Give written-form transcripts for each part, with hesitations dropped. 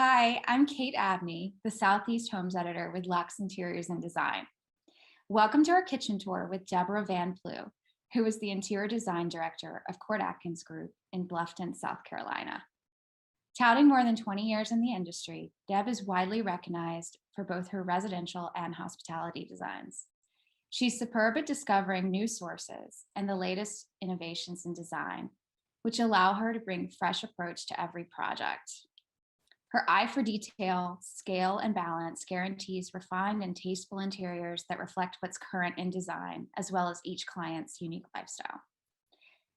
Hi, I'm Kate Abney, the Southeast Homes Editor with Luxe Interiors and Design. Welcome to our kitchen tour with Deborah Van Plew, who is the Interior Design Director of Atkins Group in Bluffton, South Carolina. Touting more than 20 years in the industry, Deb is widely recognized for both her residential and hospitality designs. She's superb at discovering new sources and the latest innovations in design, which allow her to bring fresh approach to every project. Her eye for detail, scale, and balance guarantees refined and tasteful interiors that reflect what's current in design, as well as each client's unique lifestyle.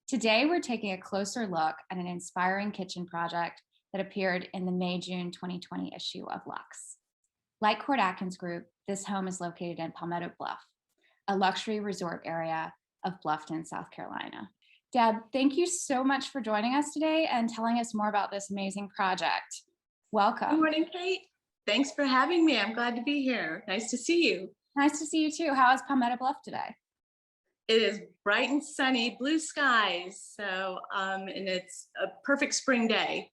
Today, we're taking a closer look at an inspiring kitchen project that appeared in the May-June 2020 issue of Luxe. Like Atkins Group, this home is located in Palmetto Bluff, a luxury resort area of Bluffton, South Carolina. Deb, thank you so much for joining us today and telling us more about this amazing project. Welcome. Good morning, Kate. Thanks for having me. I'm glad to be here. Nice to see you. Nice to see you too. How is Palmetto Bluff today? It is bright and sunny, blue skies. And it's a perfect spring day.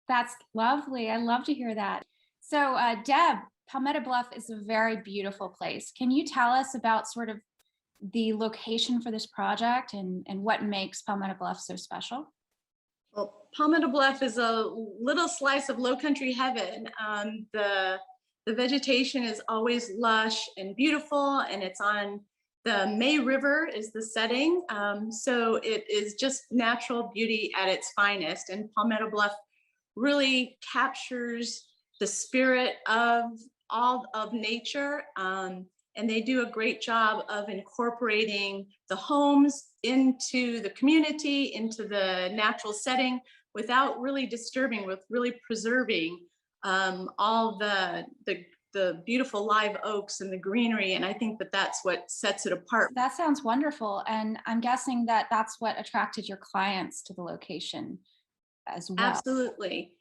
That's lovely. I love to hear that. So Deb, Palmetto Bluff is a very beautiful place. Can you tell us about sort of the location for this project and what makes Palmetto Bluff so special? Well, Palmetto Bluff is a little slice of low country heaven. The vegetation is always lush and beautiful, and it's on the May River is the setting. So it is just natural beauty at its finest. And Palmetto Bluff really captures the spirit of all of nature. And they do a great job of incorporating the homes into the community, into the natural setting, without really disturbing, with really preserving all the beautiful live oaks and the greenery. And I think that that's what sets it apart. That sounds wonderful. And I'm guessing that that's what attracted your clients to the location as well. Absolutely.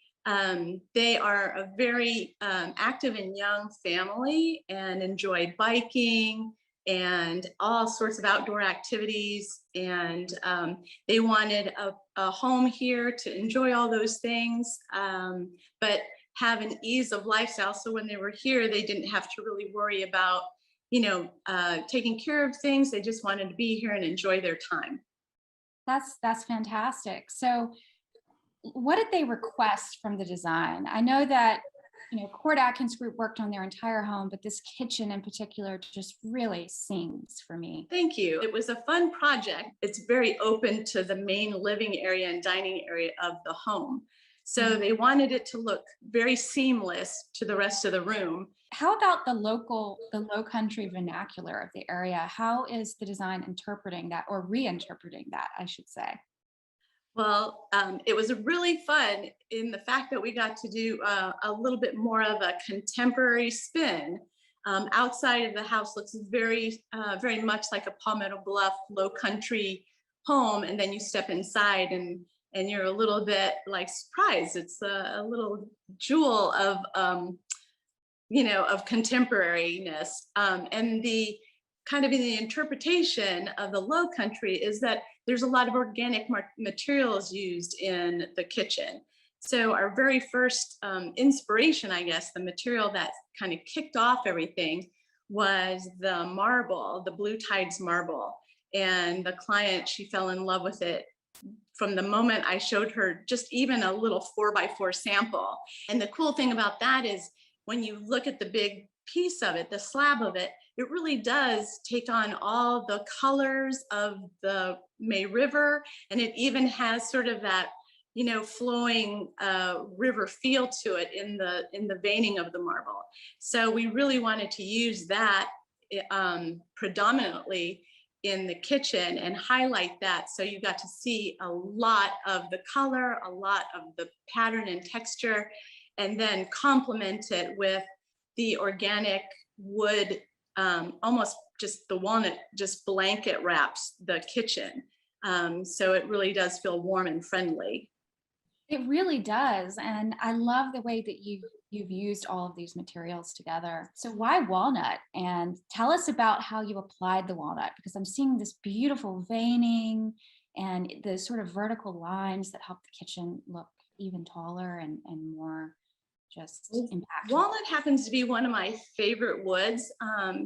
They are a very active and young family and enjoy biking and all sorts of outdoor activities. And they wanted a home here to enjoy all those things, but have an ease of lifestyle. So when they were here, they didn't have to really worry about, taking care of things. They just wanted to be here and enjoy their time. That's fantastic. So what did they request from the design? I know that, Atkins Group worked on their entire home, but this kitchen in particular just really sings for me. Thank you. It was a fun project. It's very open to the main living area and dining area of the home. So they wanted it to look very seamless to the rest of the room. How about the low country vernacular of the area? How is the design interpreting that, or reinterpreting that, I should say? Well, it was really fun in the fact that we got to do a little bit more of a contemporary spin. Outside of the house looks very, very much like a Palmetto Bluff low country home, and then you step inside and you're a little bit like surprised. It's a little jewel of of contemporariness, and the kind of in the interpretation of the low country is that there's a lot of organic materials used in the kitchen. So our very first inspiration, I guess, the material that kind of kicked off everything was the marble, the Blue Tides marble. And the client, she fell in love with it from the moment I showed her just even a little 4x4 sample. And the cool thing about that is when you look at the big piece of it, the slab of it, it really does take on all the colors of the May River, and it even has sort of that, flowing river feel to it in the veining of the marble. So we really wanted to use that predominantly in the kitchen and highlight that, so you got to see a lot of the color, a lot of the pattern and texture, and then complement it with the organic wood. Almost just the walnut just blanket wraps the kitchen. So it really does feel warm and friendly. It really does. And I love the way that you've used all of these materials together. So why walnut? And tell us about how you applied the walnut, because I'm seeing this beautiful veining and the sort of vertical lines that help the kitchen look even taller and more just impactful? Walnut happens to be one of my favorite woods,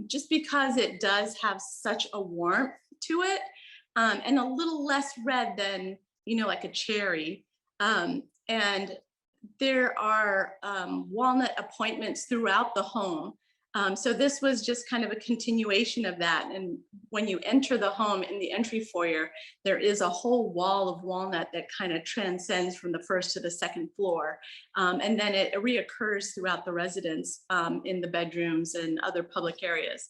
just because it does have such a warmth to it, and a little less red than, like a cherry. And there are walnut appointments throughout the home. So this was just kind of a continuation of that. And when you enter the home in the entry foyer, there is a whole wall of walnut that kind of transcends from the first to the second floor. And then it reoccurs throughout the residence, in the bedrooms and other public areas.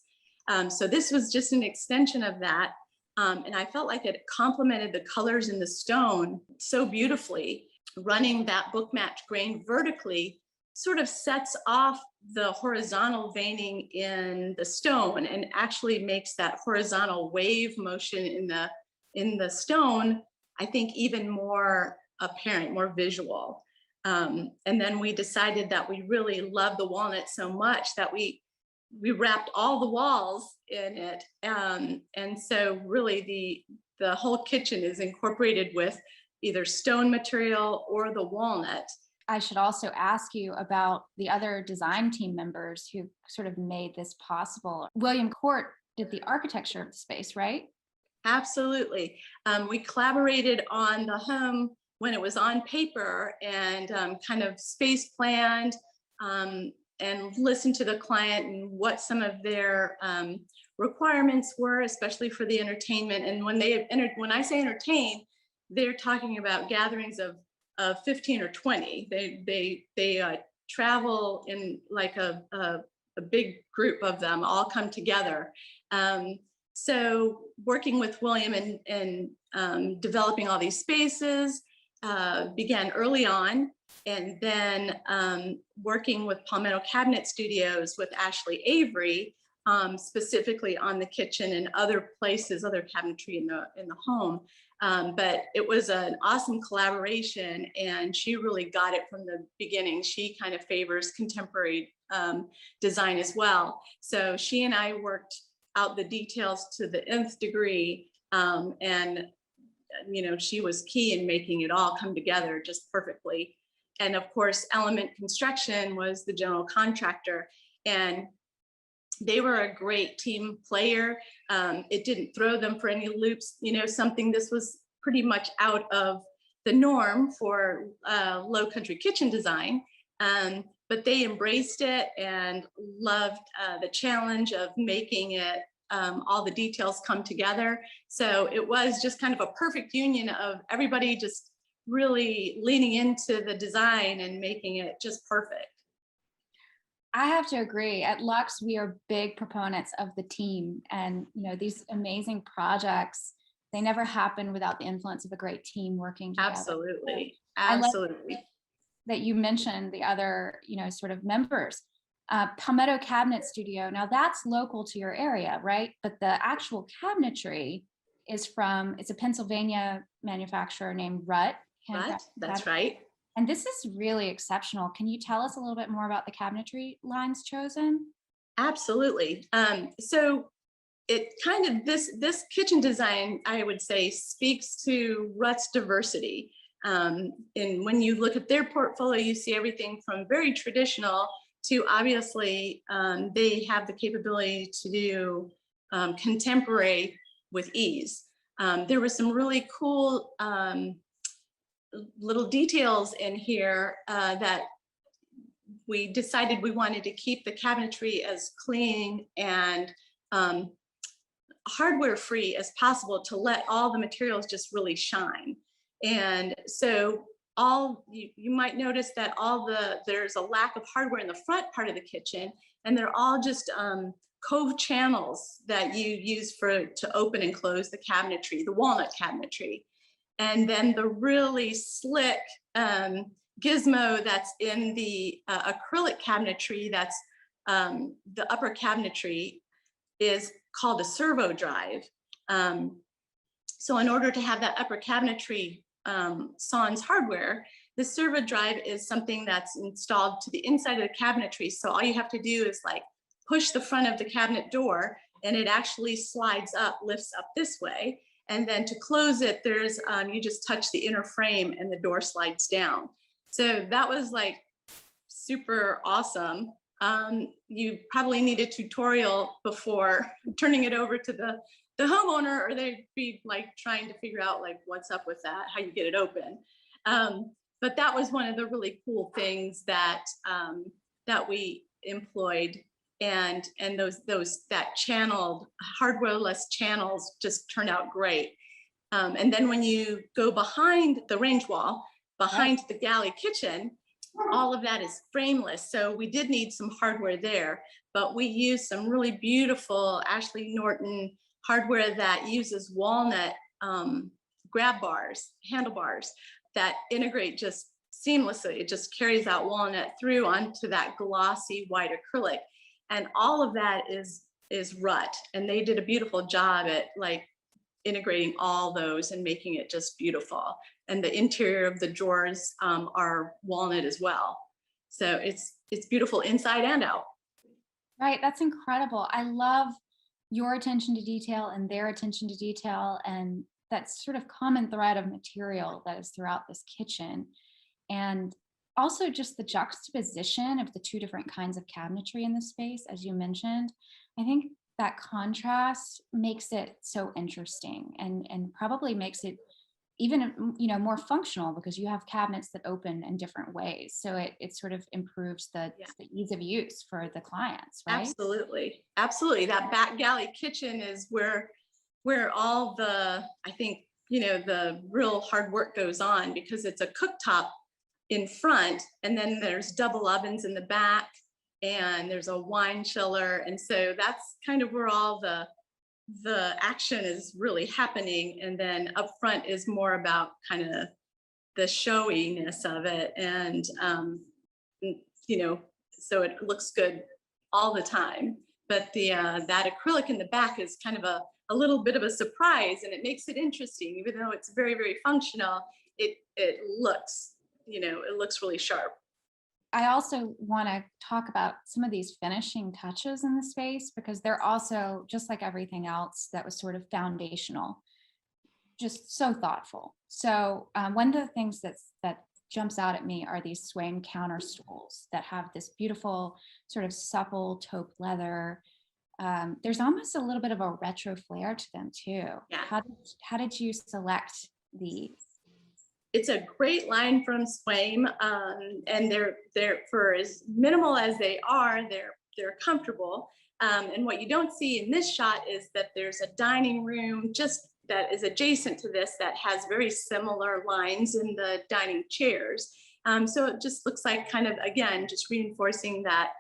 So this was just an extension of that. And I felt like it complemented the colors in the stone so beautifully. Running that book match grain vertically sort of sets off the horizontal veining in the stone and actually makes that horizontal wave motion in the stone, I think, even more apparent, more visual. And then we decided that we really loved the walnut so much that we wrapped all the walls in it. And so really the whole kitchen is incorporated with either stone material or the walnut. I should also ask you about the other design team members who sort of made this possible. William Court did the architecture of the space, right? Absolutely. We collaborated on the home when it was on paper and kind of space planned, and listened to the client and what some of their requirements were, especially for the entertainment. And when I say entertain, they're talking about gatherings of 15 or 20. They travel in like a big group of them all come together. So working with William and developing all these spaces began early on, and then working with Palmetto Cabinet Studios with Ashley Avery, specifically on the kitchen and other places, other cabinetry in the home. But it was an awesome collaboration, and she really got it from the beginning. She kind of favors contemporary design as well. So she and I worked out the details to the nth degree, and she was key in making it all come together just perfectly. And of course, Element Construction was the general contractor, and they were a great team player. It didn't throw them for any loops, this was pretty much out of the norm for low country kitchen design. But they embraced it and loved the challenge of making it, all the details come together. So it was just kind of a perfect union of everybody just really leaning into the design and making it just perfect. I have to agree. At Luxe, we are big proponents of the team, and these amazing projects, they never happen without the influence of a great team working together. Absolutely. Absolutely. That you mentioned the other, sort of members. Palmetto Cabinet Studio. Now that's local to your area, right? But the actual cabinetry is it's a Pennsylvania manufacturer named Rutt. That's right. And this is really exceptional. Can you tell us a little bit more about the cabinetry lines chosen? Absolutely. So it kind of, this kitchen design, I would say, speaks to Rutt's diversity. And when you look at their portfolio, you see everything from very traditional to obviously they have the capability to do contemporary with ease. There were some really cool little details in here that we decided we wanted to keep the cabinetry as clean and hardware free as possible to let all the materials just really shine. And so you might notice that there's a lack of hardware in the front part of the kitchen, and they're all just cove channels that you use to open and close the cabinetry, the walnut cabinetry. And then the really slick gizmo that's in the acrylic cabinetry, that's the upper cabinetry, is called a servo drive. So in order to have that upper cabinetry sans hardware, the servo drive is something that's installed to the inside of the cabinetry. So all you have to do is like push the front of the cabinet door, and it actually slides up, lifts up this way. And then to close it, there's you just touch the inner frame and the door slides down. So that was like super awesome. You probably need a tutorial before turning it over to the homeowner, or they'd be like trying to figure out like what's up with that, how you get it open. But that was one of the really cool things that that we employed, and those that channeled hardware-less channels just turned out great. And then when you go behind the range wall, behind the galley kitchen, all of that is frameless. So we did need some hardware there, but we used some really beautiful Ashley Norton hardware that uses walnut grab bars, handlebars that integrate just seamlessly. It just carries that walnut through onto that glossy white acrylic. And all of that is RUT. And they did a beautiful job at like integrating all those and making it just beautiful. And the interior of the drawers are walnut as well. So it's beautiful inside and out. Right, that's incredible. I love your attention to detail and their attention to detail, and that sort of common thread of material that is throughout this kitchen. And also just the juxtaposition of the two different kinds of cabinetry in the space, as you mentioned. I think that contrast makes it so interesting, and probably makes it even, you know, more functional, because you have cabinets that open in different ways. So it sort of improves the ease of use for the clients, right? Absolutely. Absolutely. That back galley kitchen is where all the, I think, you know, the real hard work goes on, because it's a cooktop in front, and then there's double ovens in the back, and there's a wine chiller. And so that's kind of where all the action is really happening. And then up front is more about kind of the showiness of it. And, you know, so it looks good all the time. But that acrylic in the back is kind of a little bit of a surprise, and it makes it interesting. Even though it's very, very functional, it looks, you know, it looks really sharp. I also want to talk about some of these finishing touches in the space, because they're also, just like everything else that was sort of foundational, just so thoughtful. So one of the things that jumps out at me are these Swain counter stools that have this beautiful sort of supple taupe leather. There's almost a little bit of a retro flair to them too. Yeah. How did you select these? It's a great line from Swain, and they're for as minimal as they are, they're comfortable. And what you don't see in this shot is that there's a dining room just that is adjacent to this that has very similar lines in the dining chairs. So it just looks like kind of, again, just reinforcing that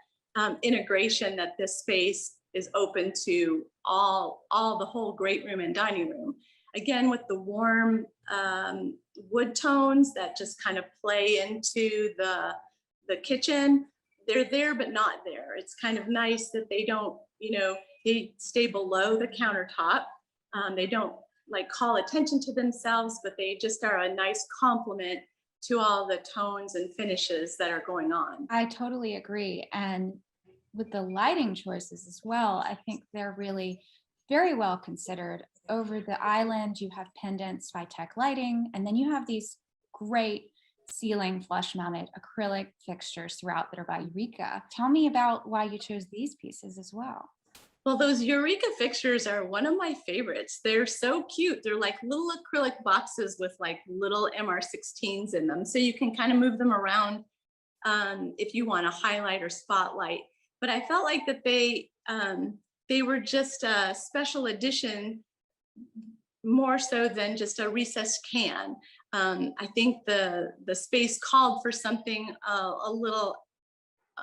integration, that this space is open to all the whole great room and dining room. Again, with the warm wood tones that just kind of play into the kitchen. They're there, but not there. It's kind of nice that they don't, you know, they stay below the countertop. They don't like call attention to themselves, but they just are a nice complement to all the tones and finishes that are going on. I totally agree. And with the lighting choices as well, I think they're really very well considered. Over the island, you have pendants by Tech Lighting, and then you have these great ceiling flush mounted acrylic fixtures throughout that are by Eureka. Tell me about why you chose these pieces as well. Well, those Eureka fixtures are one of my favorites. They're so cute. They're like little acrylic boxes with like little MR16s in them. So you can kind of move them around if you want to highlight or spotlight. But I felt like that they were just a special edition, more so than just a recessed can. I think the space called for something a little,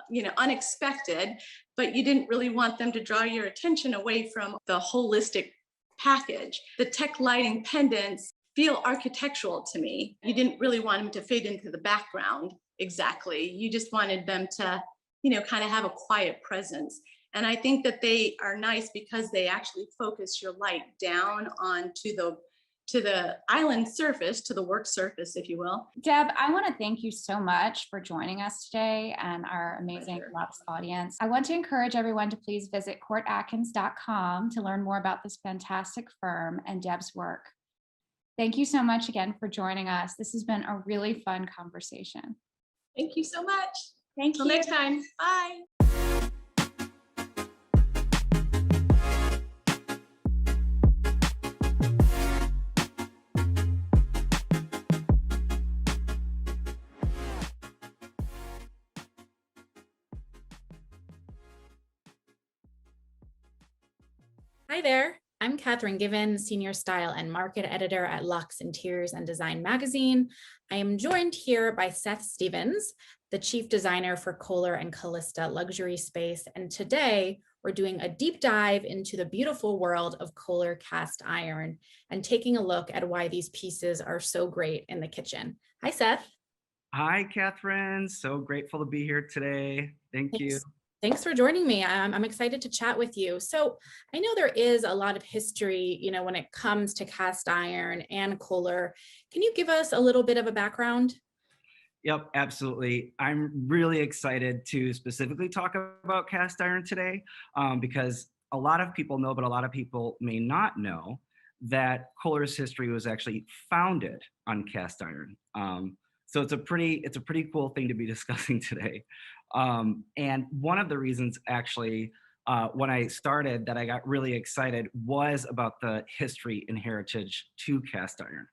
you know, unexpected, but you didn't really want them to draw your attention away from the holistic package. The Tech Lighting pendants feel architectural to me. You didn't really want them to fade into the background exactly. You just wanted them to, you know, kind of have a quiet presence. And I think that they are nice because they actually focus your light down onto the island surface, to the work surface, if you will. Deb, I want to thank you so much for joining us today and our amazing Luxe audience. I want to encourage everyone to please visit courtatkins.com to learn more about this fantastic firm and Deb's work. Thank you so much again for joining us. This has been a really fun conversation. Thank you so much. Thank Till you. next time. Bye. Hi there, I'm Kathryn Given, Senior Style and Market Editor at Luxe Interiors and Design Magazine. I am joined here by Seth Stevens, the Chief Designer for Kohler and Callista Luxury Space. And today we're doing a deep dive into the beautiful world of Kohler cast iron and taking a look at why these pieces are so great in the kitchen. Hi, Seth. Hi, Kathryn. So grateful to be here today. Thank you. Thanks for joining me. I'm excited to chat with you. So I know there is a lot of history, when it comes to cast iron and Kohler. Can you give us a little bit of a background? Yep, absolutely. I'm really excited to specifically talk about cast iron today because a lot of people know, but a lot of people may not know that Kohler's history was actually founded on cast iron. So it's a pretty cool thing to be discussing today. And one of the reasons actually when I started that I got really excited was about the history and heritage to cast iron.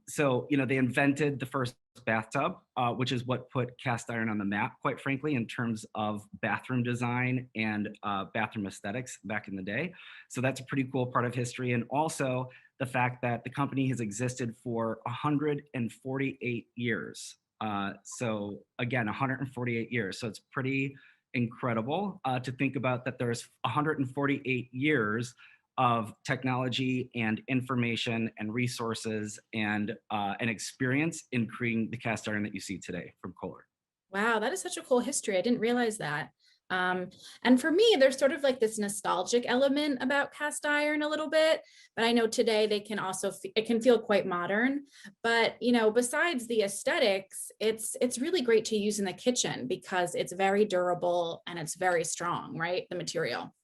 So, they invented the first bathtub, which is what put cast iron on the map, quite frankly, in terms of bathroom design and bathroom aesthetics back in the day. So that's a pretty cool part of history. And also the fact that the company has existed for 148 years. So again, 148 years. So it's pretty incredible to think about that there's 148 years of technology and information and resources and an experience in creating the cast iron that you see today from Kohler. Wow, that is such a cool history. I didn't realize that. And for me, there's sort of like this nostalgic element about cast iron a little bit, but I know today they can also, it can feel quite modern, but besides the aesthetics, it's really great to use in the kitchen because it's very durable and it's very strong, right? The material.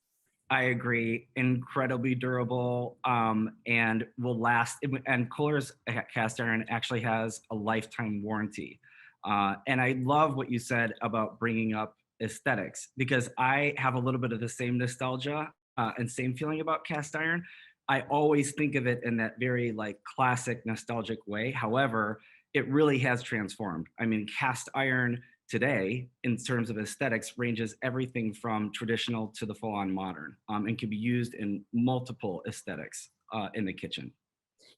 I agree, incredibly durable and will last. And Kohler's cast iron actually has a lifetime warranty. And I love what you said about bringing up aesthetics because I have a little bit of the same nostalgia and same feeling about cast iron. I always think of it in that very classic nostalgic way. However, it really has transformed. I mean, cast iron today in terms of aesthetics ranges everything from traditional to the full-on modern and can be used in multiple aesthetics in the kitchen.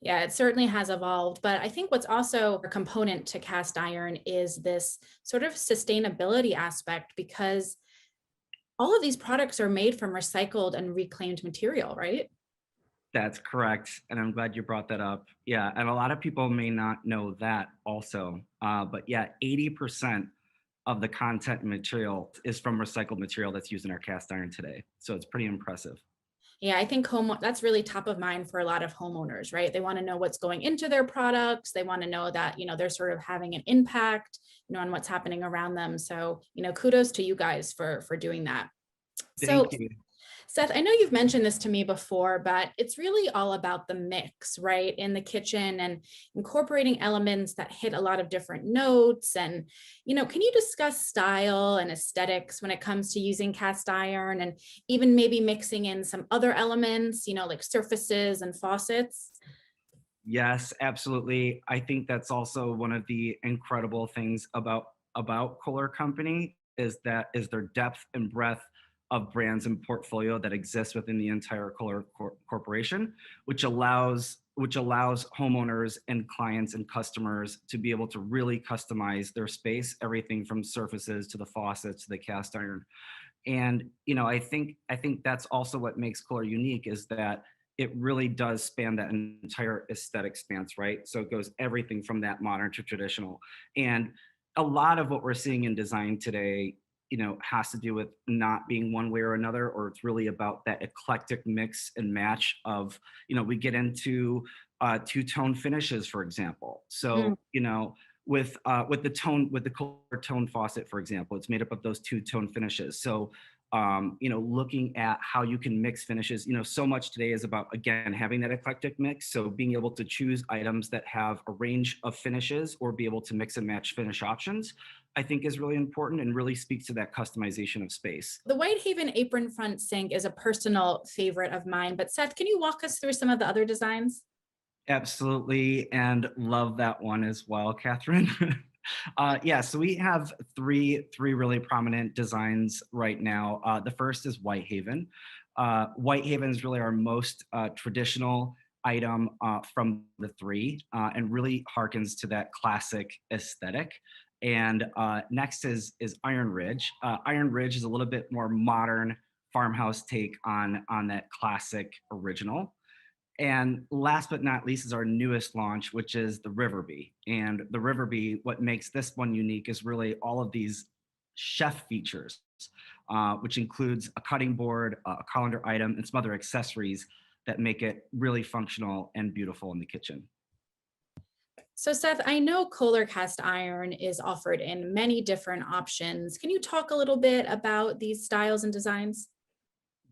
Yeah, it certainly has evolved, but I think what's also a component to cast iron is this sort of sustainability aspect because all of these products are made from recycled and reclaimed material, right? That's correct. And I'm glad you brought that up. Yeah, and a lot of people may not know that also. But yeah, 80% of the content and material is from recycled material that's used in our cast iron today. So it's pretty impressive. Yeah, I think that's really top of mind for a lot of homeowners, right? They want to know what's going into their products. They want to know that, they're sort of having an impact, on what's happening around them. So, kudos to you guys for doing that. Thank you. Seth, I know you've mentioned this to me before, but it's really all about the mix, right? In the kitchen and incorporating elements that hit a lot of different notes. And, can you discuss style and aesthetics when it comes to using cast iron and even maybe mixing in some other elements, like surfaces and faucets? Yes, absolutely. I think that's also one of the incredible things about Kohler Company is their depth and breadth of brands and portfolio that exists within the entire Kohler Corporation, which allows homeowners and clients and customers to be able to really customize their space, everything from surfaces to the faucets to the cast iron. And I think that's also what makes Kohler unique is that it really does span that entire aesthetic stance, right? So it goes everything from that modern to traditional. And a lot of what we're seeing in design today has to do with not being one way or another, or it's really about that eclectic mix and match of, we get into two-tone finishes, for example. So, with the Kohler tone faucet, for example, it's made up of those two-tone finishes. So, looking at how you can mix finishes, so much today is about, again, having that eclectic mix. So being able to choose items that have a range of finishes or be able to mix and match finish options I think is really important and really speaks to that customization of space. The Whitehaven apron front sink is a personal favorite of mine, but Seth, can you walk us through some of the other designs? Absolutely, and love that one as well, Kathryn. Yeah, so we have three really prominent designs right now. The first is Whitehaven. Whitehaven is really our most traditional item from the three, and really harkens to that classic aesthetic. And next is Ironridge. Ironridge is a little bit more modern farmhouse take on that classic original. And last but not least is our newest launch, which is the Riverbee. And the Riverbee, what makes this one unique is really all of these chef features, which includes a cutting board, a colander item, and some other accessories that make it really functional and beautiful in the kitchen. So Seth, I know Kohler cast iron is offered in many different options. Can you talk a little bit about these styles and designs?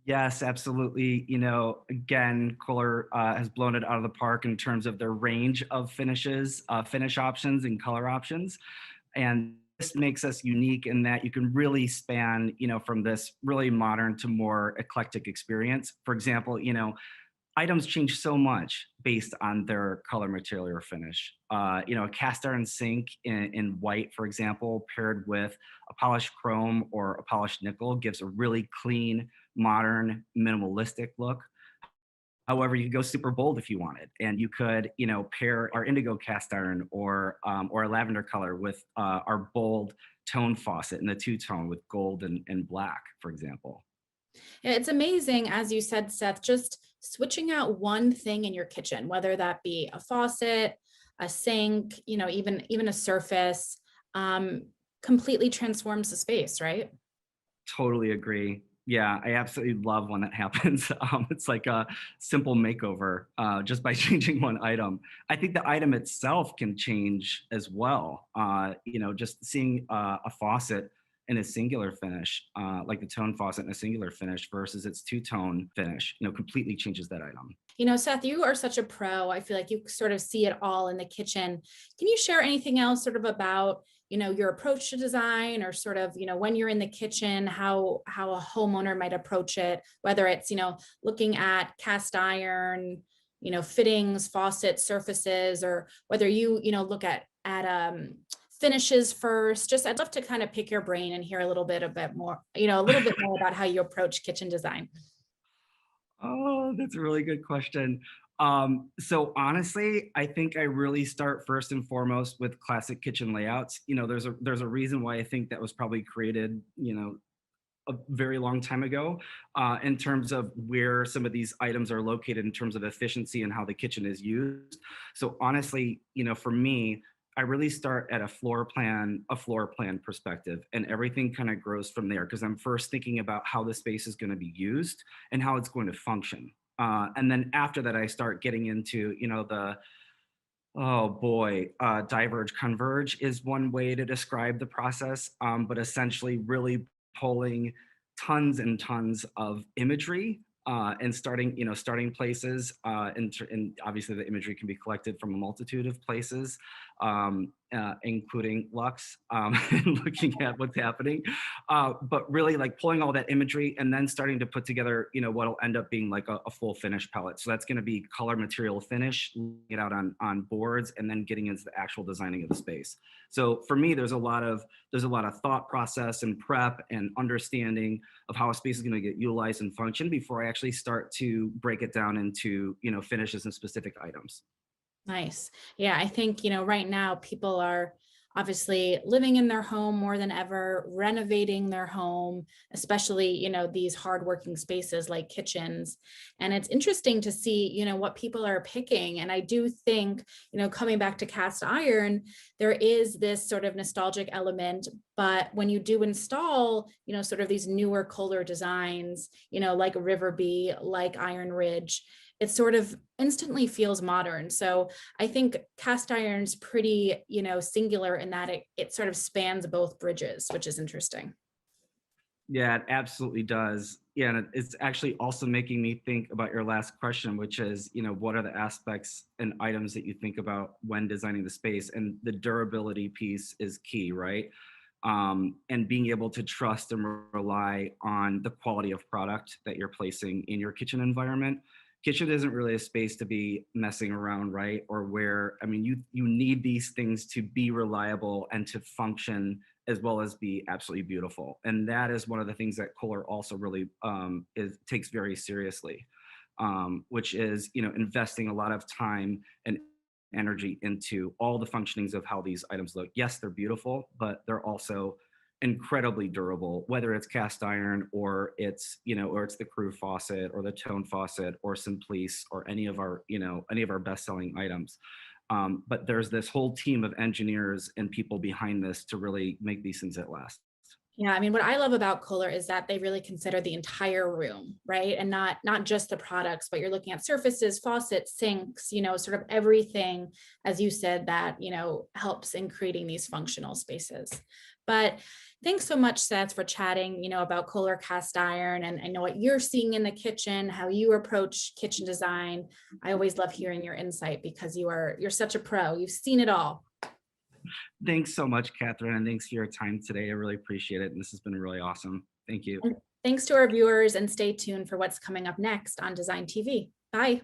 Yes, absolutely. You know, again, Kohler has blown it out of the park in terms of their range of finishes, finish options and color options. And this makes us unique in that you can really span, you know, from this really modern to more eclectic experience. For example, you know, items change so much based on their color, material, or finish. You know, a cast iron sink in white, for example, paired with a polished chrome or a polished nickel gives a really clean, modern, minimalistic look. However, you could go super bold if you wanted, and you could, you know, pair our indigo cast iron or a lavender color with our bold tone faucet in the two-tone with gold and black, for example. Yeah, it's amazing, as you said, Seth, just switching out one thing in your kitchen, whether that be a faucet, a sink, you know, even a surface, um, completely transforms the space, right? Totally agree. Yeah, I absolutely love when that happens. It's like a simple makeover just by changing one item. I think the item itself can change as well. You know, just seeing a faucet in a singular finish, like the tone faucet in a singular finish versus its two-tone finish, you know, completely changes that item. You know, Seth, you are such a pro. I feel like you sort of see it all in the kitchen. Can you share anything else sort of about, you know, your approach to design or sort of, you know, when you're in the kitchen, how a homeowner might approach it, whether it's, you know, looking at cast iron, you know, fittings, faucets, surfaces, or whether you know, look at finishes first. Just I'd love to kind of pick your brain and hear a bit more, you know, a little bit more about how you approach kitchen design. Oh, that's a really good question. So honestly, I think I really start first and foremost with classic kitchen layouts. You know, there's a reason why I think that was probably created, you know, a very long time ago, in terms of where some of these items are located in terms of efficiency and how the kitchen is used. So honestly, you know, for me, I really start at a floor plan perspective, and everything kind of grows from there because I'm first thinking about how the space is going to be used and how it's going to function. And then after that, I start getting into, you know, oh boy, diverge, converge is one way to describe the process, but essentially really pulling tons and tons of imagery and starting, you know, starting places, and obviously the imagery can be collected from a multitude of places, including Luxe, and looking at what's happening, but really like pulling all that imagery and then starting to put together, you know, what'll end up being like a full finish palette. So that's going to be color, material, finish, laying it out on boards, and then getting into the actual designing of the space. So for me, there's a lot of thought process and prep and understanding of how a space is going to get utilized and function before I actually start to break it down into, you know, finishes and specific items. Nice. Yeah, I think, you know, right now people are obviously living in their home more than ever, renovating their home, especially, you know, these hardworking spaces like kitchens. And it's interesting to see, you know, what people are picking. And I do think, you know, coming back to cast iron, there is this sort of nostalgic element. But when you do install, you know, sort of these newer Kohler designs, you know, like Riverbee, like Ironridge, it sort of instantly feels modern. So I think cast iron's pretty, you know, singular in that it sort of spans both bridges, which is interesting. Yeah, it absolutely does. Yeah, and it's actually also making me think about your last question, which is, you know, what are the aspects and items that you think about when designing the space? And the durability piece is key, right? and being able to trust and rely on the quality of product that you're placing in your kitchen environment. Kitchen isn't really a space to be messing around, right? Or where, I mean, you need these things to be reliable and to function as well as be absolutely beautiful. And that is one of the things that Kohler also really takes very seriously, which is, you know, investing a lot of time and energy into all the functionings of how these items look. Yes, they're beautiful, but they're also incredibly durable, whether it's cast iron or it's, you know, or it's the Crew faucet or the Tone faucet or Simplice or any of our, you know, any of our best-selling items. But there's this whole team of engineers and people behind this to really make these things that last. Yeah, I mean, what I love about Kohler is that they really consider the entire room, right? And not just the products, but you're looking at surfaces, faucets, sinks, you know, sort of everything, as you said, that, you know, helps in creating these functional spaces. But thanks so much, Seth, for chatting, you know, about Kohler cast iron, and I know what you're seeing in the kitchen, how you approach kitchen design. I always love hearing your insight because you're such a pro. You've seen it all. Thanks so much, Kathryn, and thanks for your time today. I really appreciate it. And this has been really awesome. Thank you. And thanks to our viewers, and stay tuned for what's coming up next on DesignTV. Bye.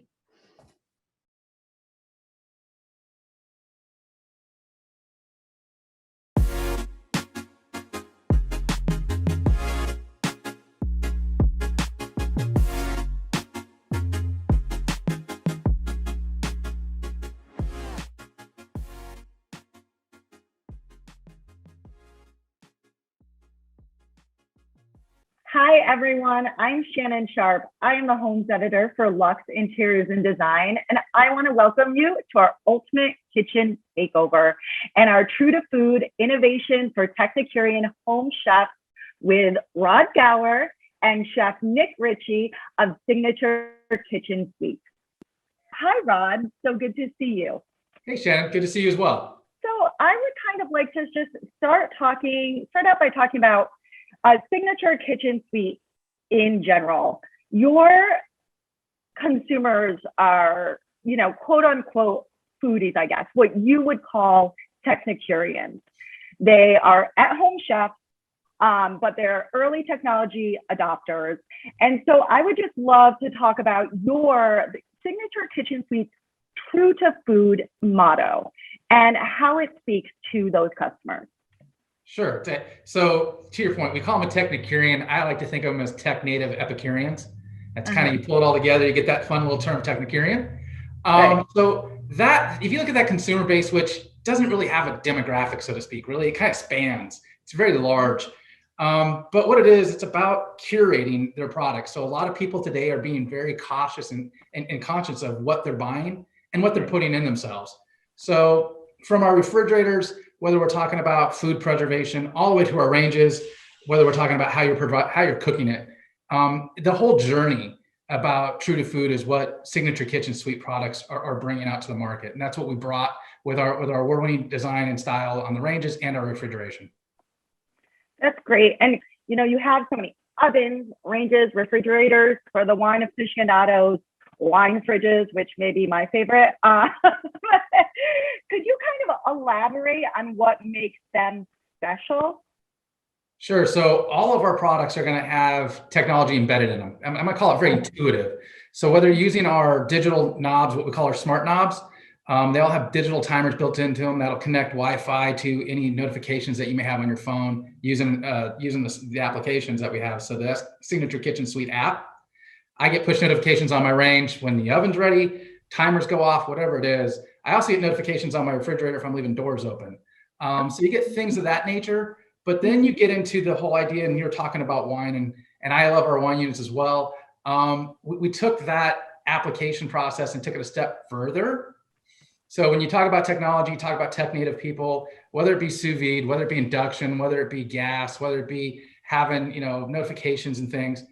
Hi, everyone. I'm Shannon Sharp. I am the Homes Editor for Luxe Interiors and Design, and I want to welcome you to our Ultimate Kitchen Takeover and our True to Food Innovation for Technicurian Home Chefs with Rod Gower and Chef Nick Ritchie of Signature Kitchen Suites. Hi, Rod. So good to see you. Hey, Shannon. Good to see you as well. So I would kind of like to just start out by talking about Signature Kitchen Suite in general. Your consumers are, you know, quote unquote foodies, I guess, what you would call technicurians. They are at-home chefs, but they're early technology adopters. And so I would just love to talk about your Signature Kitchen Suite's True to Food motto and how it speaks to those customers. Sure. So to your point, we call them a technicurian. I like to think of them as tech native Epicureans. That's kind of, you pull it all together, you get that fun little term technicurian. Right. So that, if you look at that consumer base, which doesn't really have a demographic, so to speak, really, it kind of spans. It's very large. But what it is, it's about curating their products. So a lot of people today are being very cautious and conscious of what they're buying and what they're putting in themselves. So from our refrigerators, whether we're talking about food preservation, all the way to our ranges, whether we're talking about how you're cooking it, the whole journey about True to Food is what Signature Kitchen Suite products are bringing out to the market, and that's what we brought with our award-winning design and style on the ranges and our refrigeration. That's great, and you know, you have so many ovens, ranges, refrigerators for the wine aficionados, wine fridges, which may be my favorite. Could you kind of elaborate on what makes them special? Sure. So all of our products are going to have technology embedded in them. I'm going to call it very intuitive. So whether you're using our digital knobs, what we call our smart knobs, they all have digital timers built into them that'll connect Wi-Fi to any notifications that you may have on your phone using the applications that we have. So the Signature Kitchen Suite app, I get push notifications on my range when the oven's ready, timers go off, whatever it is. I also get notifications on my refrigerator if I'm leaving doors open. So you get things of that nature, but then you get into the whole idea, and you're talking about wine, and I love our wine units as well. We took that application process and took it a step further. So when you talk about technology, you talk about tech native people, whether it be sous vide, whether it be induction, whether it be gas, whether it be having, you know, notifications and things.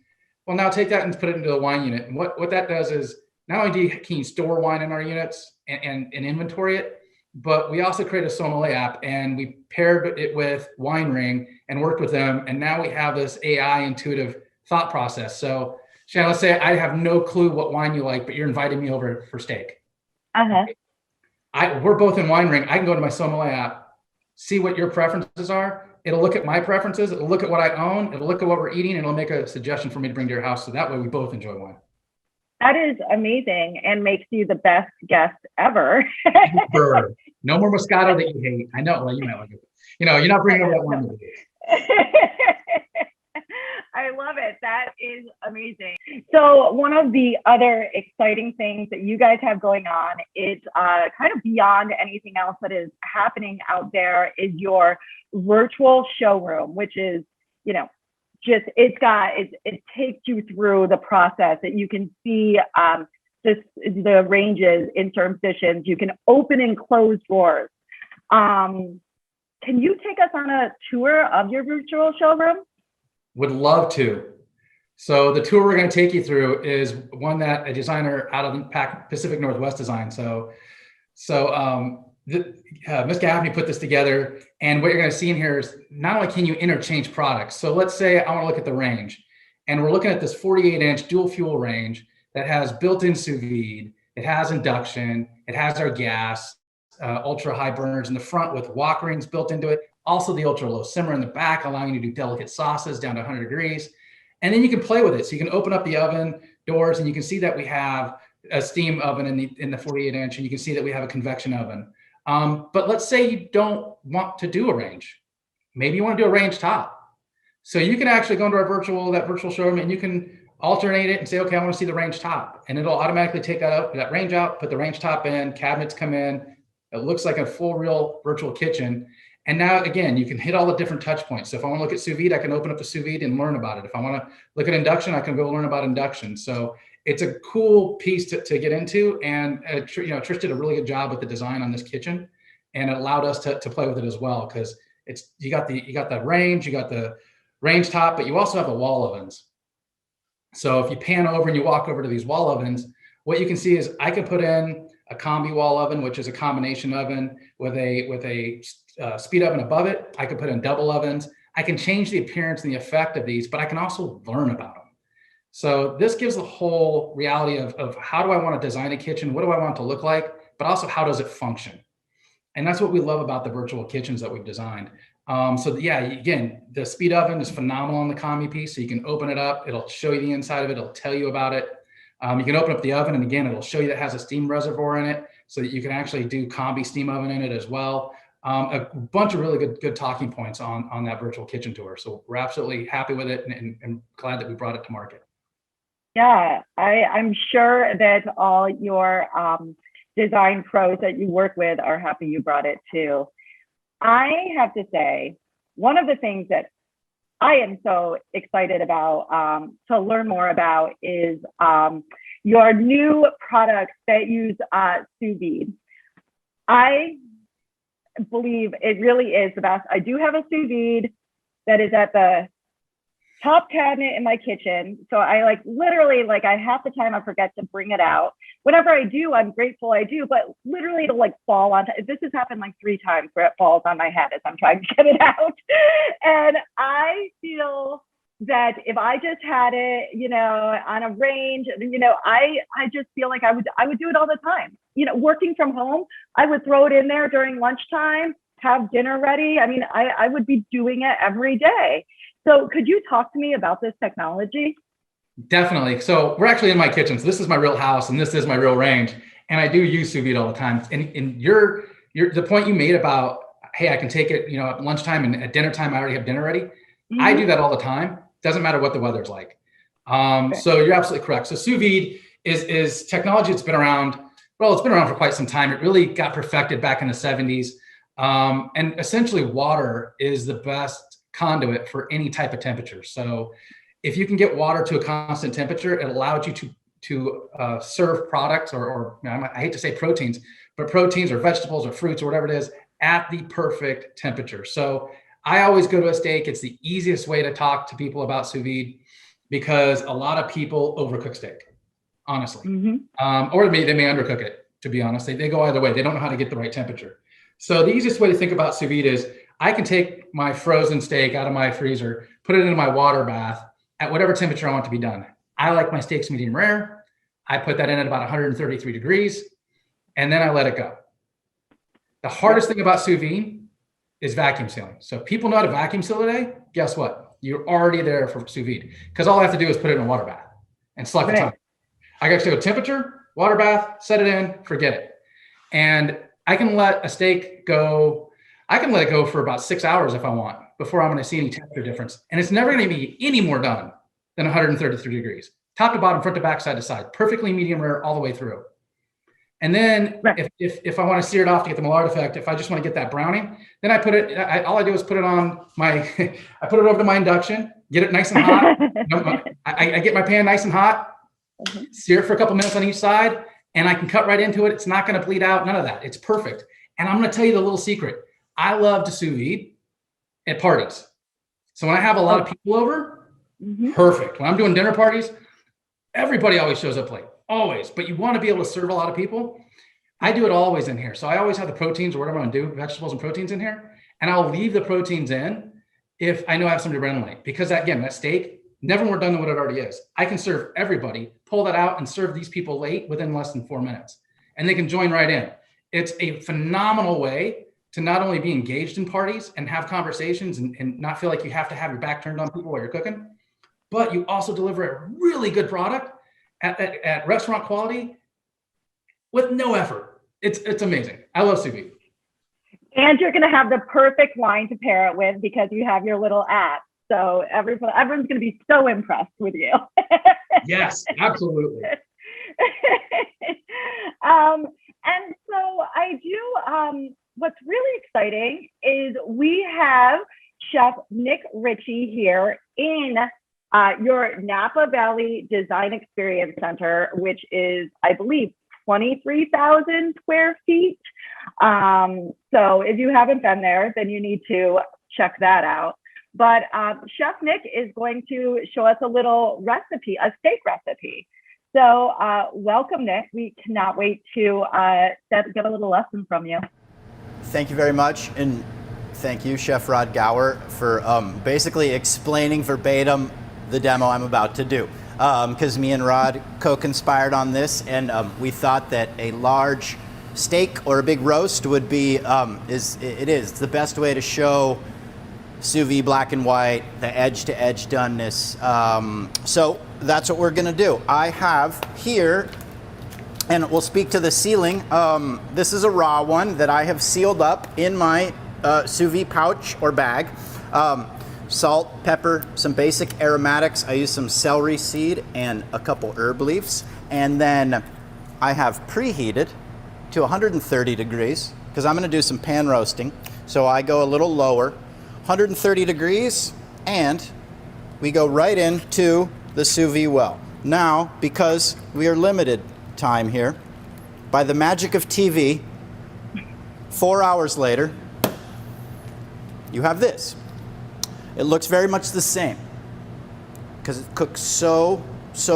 Well, now take that and put it into the wine unit. And what that does is not only can you store wine in our units and inventory it, but we also create a sommelier app, and we paired it with Wine Ring and worked with them. And now we have this AI intuitive thought process. So Shannon, let's say I have no clue what wine you like, but you're inviting me over for steak. We're both in Wine Ring. I can go to my sommelier app, see what your preferences are, It'll look at my preferences. It'll look at what I own. It'll look at what we're eating, and it'll make a suggestion for me to bring to your house. So that way we both enjoy wine. That is amazing and makes you the best guest ever. No more Moscato that you hate. I know. Well, you might like it. You know, you're not bringing over that wine. I love it. That is amazing. So one of the other exciting things that you guys have going on is kind of beyond anything else that is happening out there is your virtual showroom, which is, you know, just it takes you through the process that you can see the ranges in certain positions. You can open and close doors. Can you take us on a tour of your virtual showroom? Would love to. So the tour we're going to take you through is one that a designer out of the Pacific Northwest designed. Ms. Gaffney put this together, and what you're going to see in here is not only can you interchange products. So let's say I want to look at the range, and we're looking at this 48-inch dual fuel range that has built-in sous vide. It has induction. It has our gas, ultra high burners in the front with wok rings built into it. Also the ultra low simmer in the back, allowing you to do delicate sauces down to 100 degrees. And then you can play with it. So you can open up the oven doors, and you can see that we have a steam oven in the 48-inch, and you can see that we have a convection oven. But let's say you don't want to do a range. Maybe you want to do a range top. So you can actually go into our virtual showroom, and you can alternate it and say, okay, I want to see the range top. And it'll automatically take that range out, put the range top in, cabinets come in. It looks like a full real virtual kitchen. And now, again, you can hit all the different touch points. So if I want to look at sous vide, I can open up the sous vide and learn about it. If I want to look at induction, I can go learn about induction. So it's a cool piece to get into. And Trish did a really good job with the design on this kitchen, and it allowed us to play with it as well, because you got the range, you got the range top, but you also have the wall ovens. So if you pan over and you walk over to these wall ovens, what you can see is I can put in a combi wall oven, which is a combination oven with a speed oven above it. I could put in double ovens. I can change the appearance and the effect of these, but I can also learn about them. So this gives the whole reality of how do I want to design a kitchen? What do I want it to look like? But also, how does it function? And that's what we love about the virtual kitchens that we've designed. Again, the speed oven is phenomenal on the combi piece. So you can open it up. It'll show you the inside of it. It'll tell you about it. You can open up the oven, and again, it'll show you that it has a steam reservoir in it, so that you can actually do combi steam oven in it as well. A bunch of really good talking points on that virtual kitchen tour. So we're absolutely happy with it, and glad that we brought it to market. Yeah, I'm sure that all your design pros that you work with are happy you brought it too. I have to say, one of the things that I am so excited about to learn more about is your new products that use sous vide. I believe it really is the best. I do have a sous vide that is at the top cabinet in my kitchen. So I literally half the time I forget to bring it out. Whenever I do, I'm grateful I do, but literally it'll fall on. This has happened 3 times where it falls on my head as I'm trying to get it out. And I feel that if I just had it, on a range, I just feel like I would do it all the time. Working from home, I would throw it in there during lunchtime, have dinner ready. I mean, I would be doing it every day. So could you talk to me about this technology? Definitely. So we're actually in my kitchen. So this is my real house, and this is my real range. And I do use sous vide all the time. And the point you made about, hey, I can take it, at lunchtime, and at dinner time, I already have dinner ready. Mm-hmm. I do that all the time. Doesn't matter what the weather's like. Okay. So you're absolutely correct. So sous vide is technology that's been around. Well, it's been around for quite some time. It really got perfected back in the 70s. And essentially water is the best conduit for any type of temperature. So if you can get water to a constant temperature, it allows you to serve products or I hate to say proteins, but proteins or vegetables or fruits or whatever it is at the perfect temperature. So I always go to a steak. It's the easiest way to talk to people about sous vide, because a lot of people overcook steak, honestly. Mm-hmm. Or they may undercook it, to be honest. They go either way. They don't know how to get the right temperature. So the easiest way to think about sous vide is I can take my frozen steak out of my freezer, put it into my water bath at whatever temperature I want to be done. I like my steaks medium rare. I put that in at about 133 degrees, and then I let it go. The hardest thing about sous vide is vacuum sealing. So if people know how to vacuum seal today, guess what? You're already there for sous vide, because all I have to do is put it in a water bath and select the time. I got to go temperature, water bath, set it in, forget it. And I can let a steak go. I can let it go for about 6 hours if I want before I'm going to see any temperature difference. And it's never going to be any more done than 133 degrees, top to bottom, front to back, side to side, perfectly medium rare all the way through. And then if I want to sear it off to get the Maillard effect, if I just want to get that browning, then I put it, all I do is put it on my, I put it over to my induction, get it nice and hot. I get my pan nice and hot, sear it for a couple minutes on each side, and I can cut right into it. It's not going to bleed out, none of that. It's perfect. And I'm going to tell you the little secret. I love to sous vide at parties. So when I have a lot of people over, perfect. When I'm doing dinner parties, everybody always shows up late. Always, but you want to be able to serve a lot of people. I do it always in here. So I always have the proteins or whatever I'm going to do, vegetables and proteins in here. And I'll leave the proteins in if I know I have somebody running late. Because again, that steak, never more done than what it already is. I can serve everybody, pull that out and serve these people late within less than 4 minutes. And they can join right in. It's a phenomenal way to not only be engaged in parties and have conversations and not feel like you have to have your back turned on people while you're cooking, but you also deliver a really good product at restaurant quality with no effort. It's amazing. I love sous vide. And you're going to have the perfect wine to pair it with because you have your little app. So everyone's going to be so impressed with you. Yes, absolutely. And so I do, what's really exciting is we have Chef Nick Ritchie here in your Napa Valley Design Experience Center, which is, I believe, 23,000 square feet. So if you haven't been there, then you need to check that out. But Chef Nick is going to show us a little recipe, a steak recipe. So welcome, Nick. We cannot wait to get a little lesson from you. Thank you very much. And thank you, Chef Rod Gower, for basically explaining verbatim the demo I'm about to do. Because me and Rod co-conspired on this, and we thought that a large steak or a big roast would be, it's the best way to show sous vide black and white, the edge-to-edge doneness. So that's what we're gonna do. I have here, and we'll speak to the sealing. This is a raw one that I have sealed up in my sous vide pouch or bag. Salt, pepper, some basic aromatics. I use some celery seed and a couple herb leaves. And then I have preheated to 130 degrees because I'm gonna do some pan roasting. So I go a little lower, 130 degrees, and we go right into the sous vide well. Now, because we are limited time here, by the magic of TV, 4 hours later, you have this. It looks very much the same because it cooks so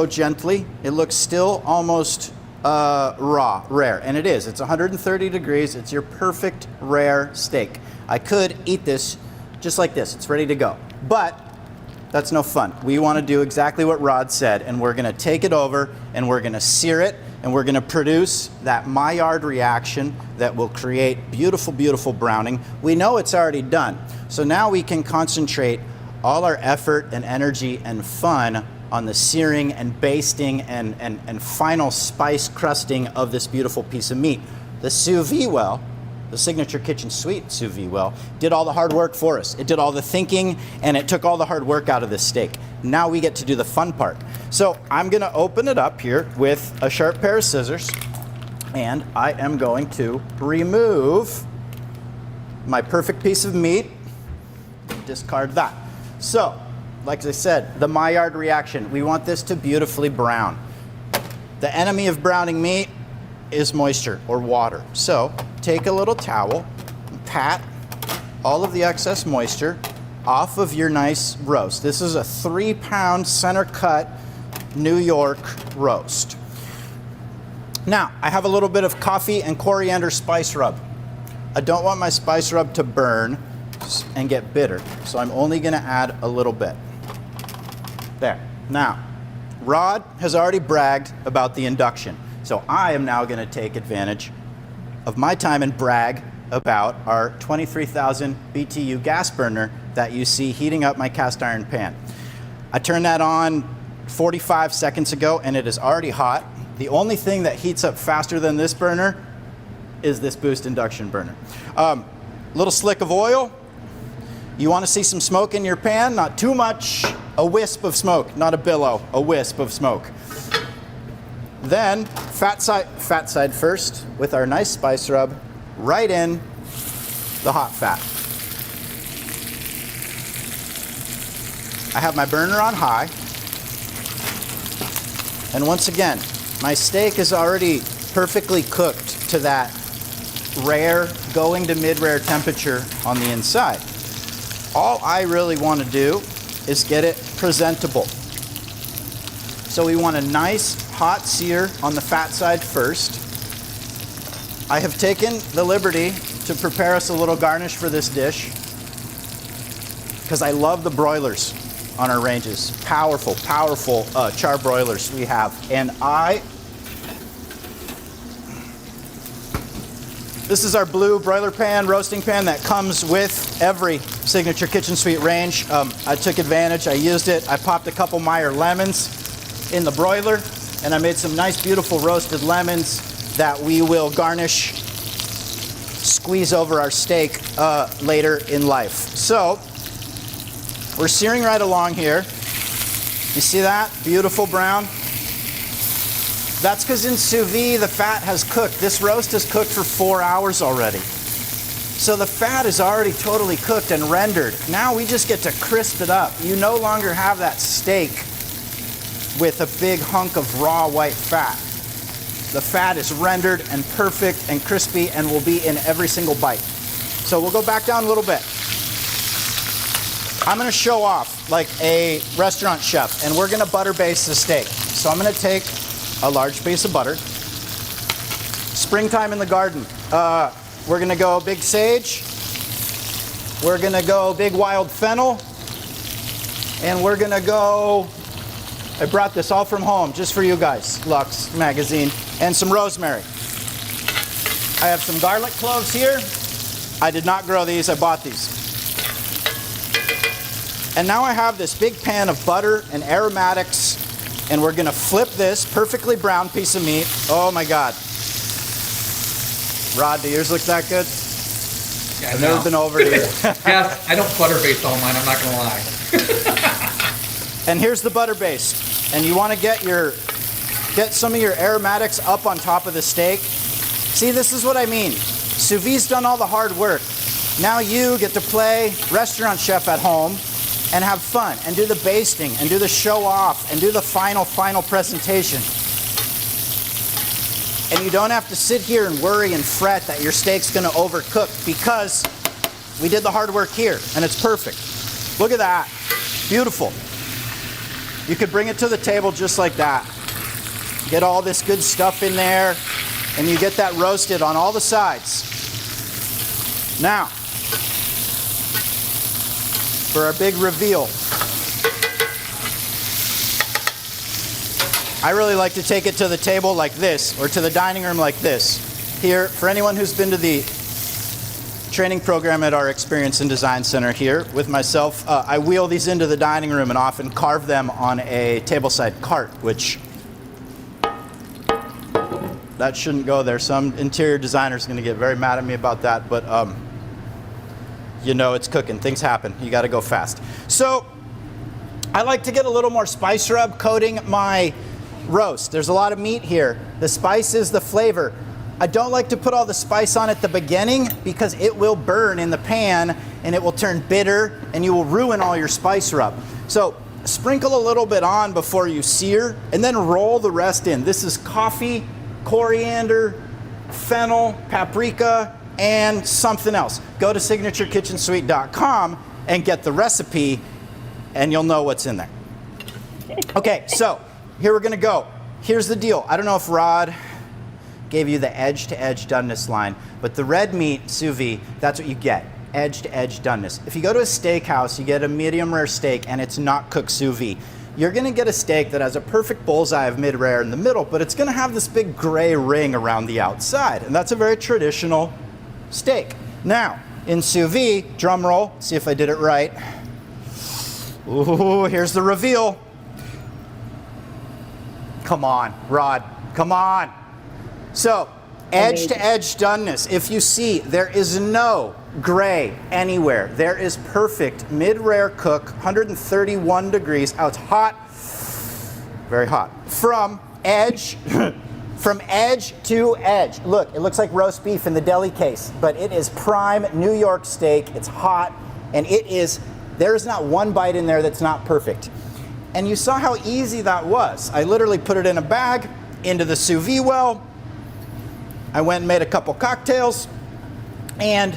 gently. It looks still almost raw, rare, and it is. It's 130 degrees. It's your perfect rare steak. I could eat this just like this. It's ready to go, but that's no fun. We want to do exactly what Rod said, and we're going to take it over and we're going to sear it, and we're going to produce that Maillard reaction that will create beautiful, beautiful browning. We know it's already done. So now we can concentrate all our effort and energy and fun on the searing and basting and final spice crusting of this beautiful piece of meat. The sous vide well, the Signature Kitchen Suite sous vide well, did all the hard work for us. It did all the thinking, and it took all the hard work out of this steak. Now we get to do the fun part. So I'm gonna open it up here with a sharp pair of scissors, and I am going to remove my perfect piece of meat, discard that. So, like I said, the Maillard reaction, we want this to beautifully brown. The enemy of browning meat is moisture or water. So take a little towel and pat all of the excess moisture off of your nice roast. This is a 3-pound center cut New York roast. Now, I have a little bit of coffee and coriander spice rub. I don't want my spice rub to burn and get bitter, so I'm only gonna add a little bit. There. Now, Rod has already bragged about the induction. So I am now going to take advantage of my time and brag about our 23,000 BTU gas burner that you see heating up my cast iron pan. I turned that on 45 seconds ago and it is already hot. The only thing that heats up faster than this burner is this Boost induction burner. Little slick of oil. You want to see some smoke in your pan, not too much, a wisp of smoke, not a billow, a wisp of smoke. Then fat side first with our nice spice rub right in the hot fat. I have my burner on high. And once again, my steak is already perfectly cooked to that rare, going to mid-rare temperature on the inside. All I really want to do is get it presentable. So we want a nice hot sear on the fat side first. I have taken the liberty to prepare us a little garnish for this dish because I love the broilers on our ranges. Powerful, powerful char broilers we have. And this is our blue broiler pan, roasting pan that comes with every Signature Kitchen Suite range. I took advantage, I used it. I popped a couple Meyer lemons in the broiler, and I made some nice, beautiful roasted lemons that we will garnish, squeeze over our steak later in life. So, we're searing right along here. You see that? Beautiful brown. That's because in sous vide, the fat has cooked. This roast has cooked for 4 hours already. So the fat is already totally cooked and rendered. Now we just get to crisp it up. You no longer have that steak with a big hunk of raw white fat. The fat is rendered and perfect and crispy and will be in every single bite. So we'll go back down a little bit. I'm going to show off like a restaurant chef, and we're going to butter baste the steak. So I'm going to take a large piece of butter. Springtime in the garden. We're going to go big sage. We're going to go big wild fennel. And we're going to go, I brought this all from home just for you guys, Luxe magazine, and some rosemary. I have some garlic cloves here. I did not grow these, I bought these. And now I have this big pan of butter and aromatics, and we're gonna flip this perfectly brown piece of meat. Oh my God. Rod, do yours look that good? Yeah, I've never been over to you. Yeah, I don't butter baste all mine, I'm not gonna lie. And here's the butter baste. And you wanna get some of your aromatics up on top of the steak. See, this is what I mean. Sous vide's done all the hard work. Now you get to play restaurant chef at home and have fun and do the basting and do the show off and do the final presentation. And you don't have to sit here and worry and fret that your steak's gonna overcook because we did the hard work here and it's perfect. Look at that, beautiful. You could bring it to the table just like that. Get all this good stuff in there and you get that roasted on all the sides. Now, for our big reveal. I really like to take it to the table like this, or to the dining room like this. Here, for anyone who's been to the training program at our Experience and Design Center here with myself, I wheel these into the dining room and often carve them on a tableside cart, which that shouldn't go there. Some interior designer is going to get very mad at me about that, but you know it's cooking. Things happen. You got to go fast. So I like to get a little more spice rub coating my roast. There's a lot of meat here. The spice is the flavor. I don't like to put all the spice on at the beginning because it will burn in the pan and it will turn bitter and you will ruin all your spice rub. So sprinkle a little bit on before you sear and then roll the rest in. This is coffee, coriander, fennel, paprika, and something else. Go to signaturekitchensuite.com and get the recipe and you'll know what's in there. Okay, so here we're gonna go. Here's the deal. I don't know if Rod gave you the edge-to-edge doneness line, but the red meat sous vide, that's what you get, edge-to-edge doneness. If you go to a steakhouse, you get a medium rare steak and it's not cooked sous vide. You're gonna get a steak that has a perfect bullseye of mid-rare in the middle, but it's gonna have this big gray ring around the outside, and that's a very traditional steak. Now, in sous vide, drum roll, see if I did it right. Ooh, here's the reveal. Come on, Rod, come on. So, edge to edge doneness. If you see, there is no gray anywhere. There is perfect mid-rare cook, 131 degrees. Oh, it's hot, very hot. From edge, from edge to edge. Look, it looks like roast beef in the deli case, but it is prime New York steak. It's hot, and it is, there is not one bite in there that's not perfect. And you saw how easy that was. I literally put it in a bag, into the sous vide well. I went and made a couple cocktails, and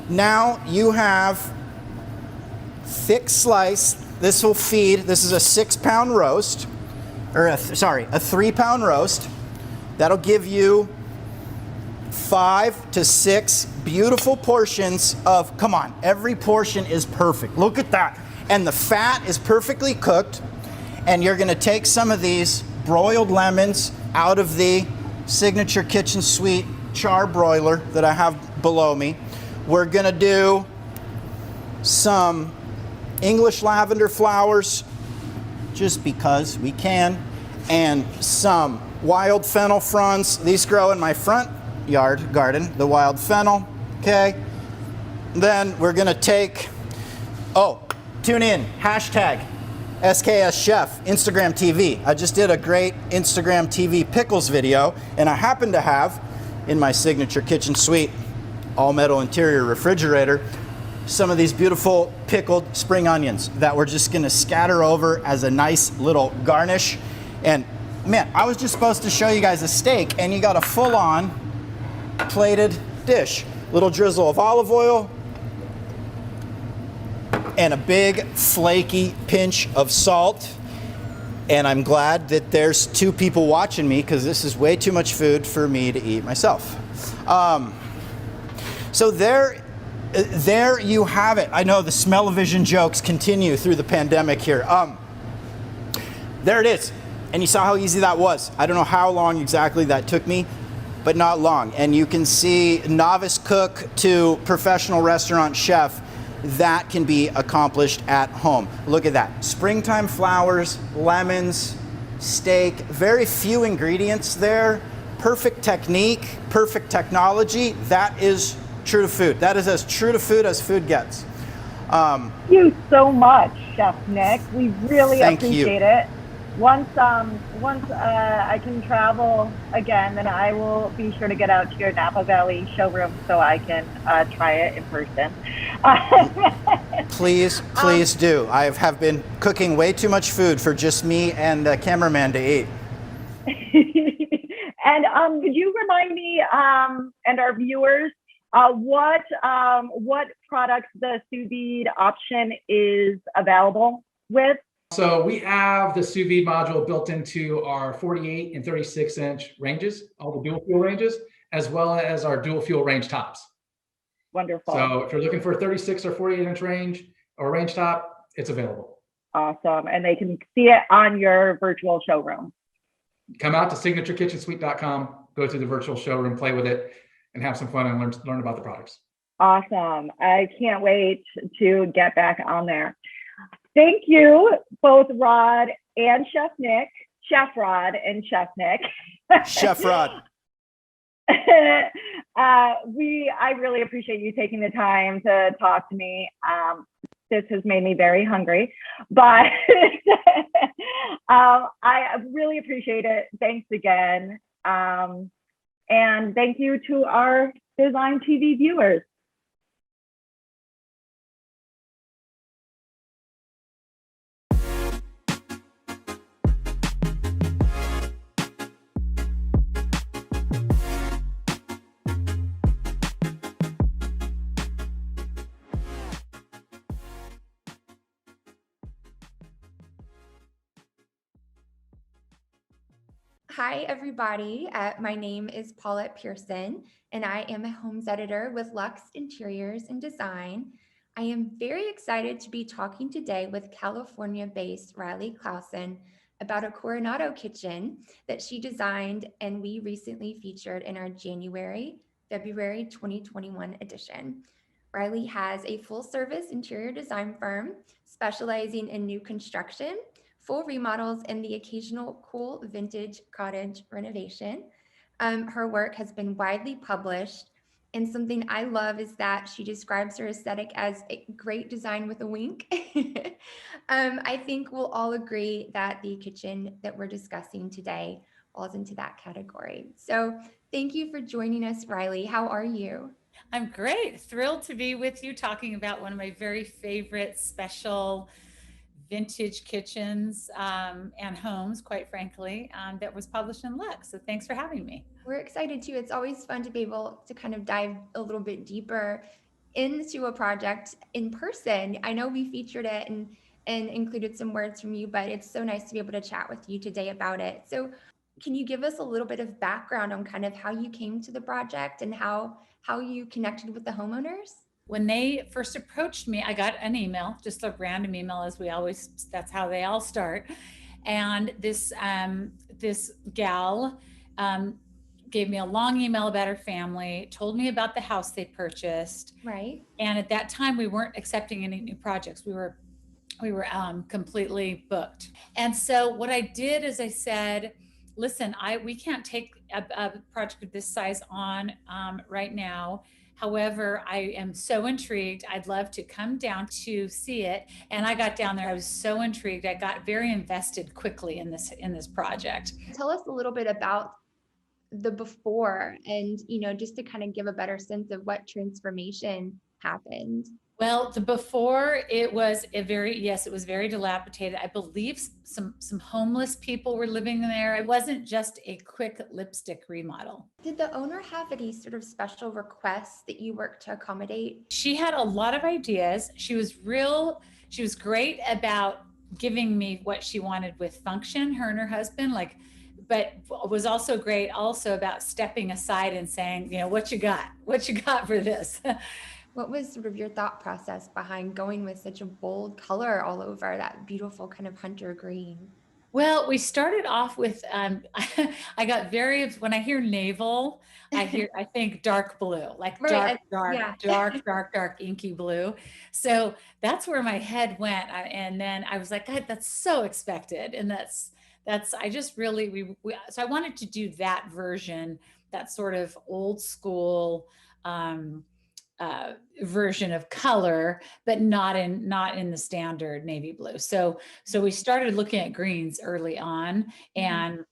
now you have thick slice. This will feed, this is a 6-pound roast, or a 3-pound roast. That'll give you 5 to 6 beautiful portions of, come on, every portion is perfect. Look at that. And the fat is perfectly cooked. And you're gonna take some of these broiled lemons out of the Signature Kitchen Suite char broiler that I have below me. We're gonna do some English lavender flowers, just because we can, and some wild fennel fronds. These grow in my front yard garden, the wild fennel, okay? Then we're gonna take, oh, tune in, hashtag SKS Chef, Instagram TV. I just did a great Instagram TV pickles video, and I happen to have in my Signature Kitchen Suite all metal interior refrigerator some of these beautiful pickled spring onions that we're just gonna scatter over as a nice little garnish. And man, I was just supposed to show you guys a steak, and you got a full-on plated dish. Little drizzle of olive oil, and a big flaky pinch of salt. And I'm glad that there's 2 people watching me, because this is way too much food for me to eat myself. So there you have it. I know the smell-o-vision jokes continue through the pandemic here. There it is. And you saw how easy that was. I don't know how long exactly that took me, but not long. And you can see novice cook to professional restaurant chef, that can be accomplished at home. Look at that. Springtime flowers, lemons, steak, very few ingredients there. Perfect technique, perfect technology. That is true to food. That is as true to food as food gets. Thank you so much, Chef Nick. We really appreciate it. Once I can travel again, then I will be sure to get out to your Napa Valley showroom so I can try it in person. Please do. I have been cooking way too much food for just me and the cameraman to eat. And could you remind me and our viewers what products the sous vide option is available with? So we have the sous vide module built into our 48 and 36 inch ranges, all the dual fuel ranges, as well as our dual fuel range tops. Wonderful. So if you're looking for a 36 or 48 inch range or range top, it's available. Awesome. And they can see it on your virtual showroom. Come out to signaturekitchensuite.com, go to the virtual showroom, play with it, and have some fun and learn about the products. Awesome. I can't wait to get back on there. Thank you, both Rod and Chef Nick, Chef Rod and Chef Nick. Chef Rod. I really appreciate you taking the time to talk to me. This has made me very hungry, but I really appreciate it. Thanks again. And thank you to our DesignTV viewers. Hi, everybody. My name is Paulette Pearson, and I am a homes editor with Luxe Interiors and Design. I am very excited to be talking today with California-based Raili Clasen about a Coronado kitchen that she designed and we recently featured in our January February 2021 edition. Raili has a full-service interior design firm specializing in new construction, full remodels, and the occasional cool vintage cottage renovation. Her work has been widely published, and something I love is that she describes her aesthetic as a great design with a wink. I think we'll all agree that the kitchen that we're discussing today falls into that category. So thank you for joining us, Raili. How are you? I'm great. Thrilled to be with you talking about one of my very favorite special vintage kitchens and homes, quite frankly, that was published in Luxe. So thanks for having me. We're excited too. It's always fun to be able to kind of dive a little bit deeper into a project in person. I know we featured it and included some words from you, but it's so nice to be able to chat with you today about it. So can you give us a little bit of background on kind of how you came to the project and how you connected with the homeowners? When they first approached me, I got an email, just a random email, as we always, that's how they all start. And this gal gave me a long email about her family, told me about the house they purchased. Right. And at that time, we weren't accepting any new projects. We were completely booked. And so what I did is I said, listen, we can't take a project of this size on right now. However, I am so intrigued. I'd love to come down to see it. And I got down there. I was so intrigued. I got very invested quickly in this project. Tell us a little bit about the before and, just to kind of give a better sense of what transformation happened. Well, the before, it was it was very dilapidated. I believe some homeless people were living there. It wasn't just a quick lipstick remodel. Did the owner have any sort of special requests that you worked to accommodate? She had a lot of ideas. She was great about giving me what she wanted with function, her and her husband, but was also great about stepping aside and saying, what you got for this? What was sort of your thought process behind going with such a bold color all over, that beautiful kind of hunter green? Well, we started off with, I got when I hear navel, I think dark blue, like right. dark, inky blue. So that's where my head went. And then I was like, God, that's so expected. And I just really, so I wanted to do that version, that sort of old school, version of color, but not in the standard navy blue. So we started looking at greens early on, and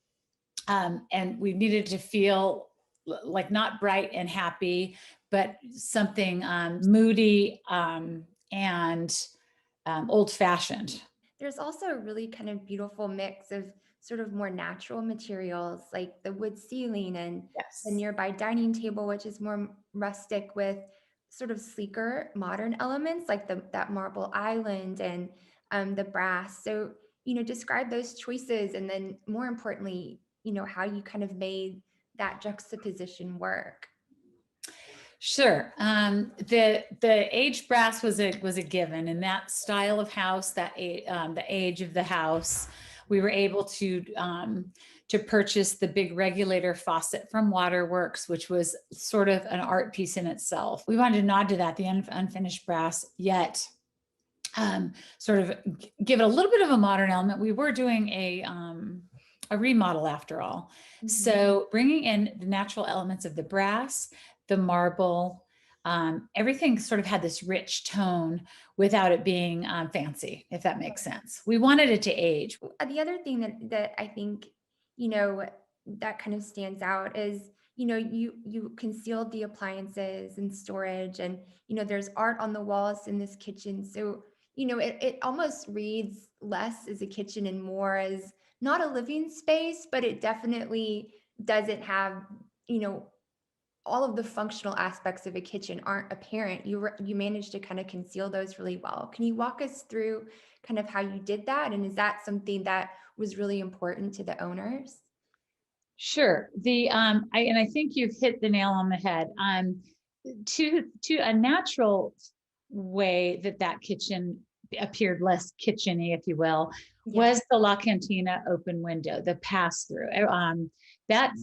we needed to feel like not bright and happy, but something moody and old fashioned. There's also a really kind of beautiful mix of sort of more natural materials like the wood ceiling and the nearby dining table, which is more rustic, with sort of sleeker modern elements like that marble island and the brass. So, describe those choices, and then more importantly, how you kind of made that juxtaposition work. Sure. The aged brass was a given in that style of house, the age of the house. We were able to purchase the big regulator faucet from Waterworks, which was sort of an art piece in itself. We wanted to nod to that, the unfinished brass, yet sort of give it a little bit of a modern element. We were doing a remodel after all. Mm-hmm. So bringing in the natural elements of the brass, the marble, everything sort of had this rich tone without it being fancy, if that makes sense. We wanted it to age. The other thing that I think, that kind of stands out is, you concealed the appliances and storage, and, there's art on the walls in this kitchen. So, it almost reads less as a kitchen and more as not a living space, but it definitely doesn't have, all of the functional aspects of a kitchen aren't apparent. You managed to kind of conceal those really well. Can you walk us through kind of how you did that? And is that something that was really important to the owners? Sure. I think you've hit the nail on the head. To a natural way that kitchen appeared less kitcheny, if you will, was the La Cantina open window, the pass through. That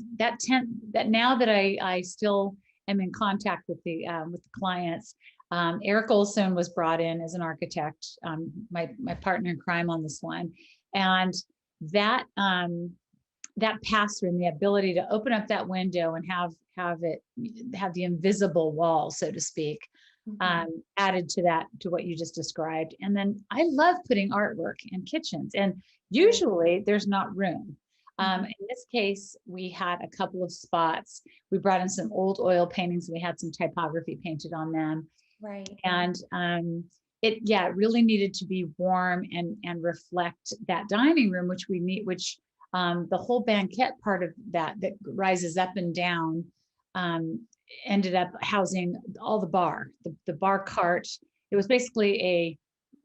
now that I still am in contact with the clients. Eric Olson was brought in as an architect, my partner in crime on this one, and that that pass through and the ability to open up that window and have the invisible wall, so to speak, added to that, to what you just described. And then I love putting artwork in kitchens, and usually there's not room. In this case, we had a couple of spots. We brought in some old oil paintings. We had some typography painted on them. Right. And it really needed to be warm and reflect that dining room, which we need, which the whole banquette part of that rises up and down ended up housing all the bar, the bar cart. It was basically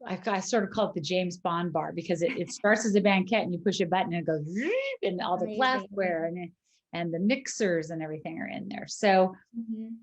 I sort of call it the James Bond bar, because it starts as a banquette and you push a button and it goes and all the glassware and the mixers and everything are in there. So,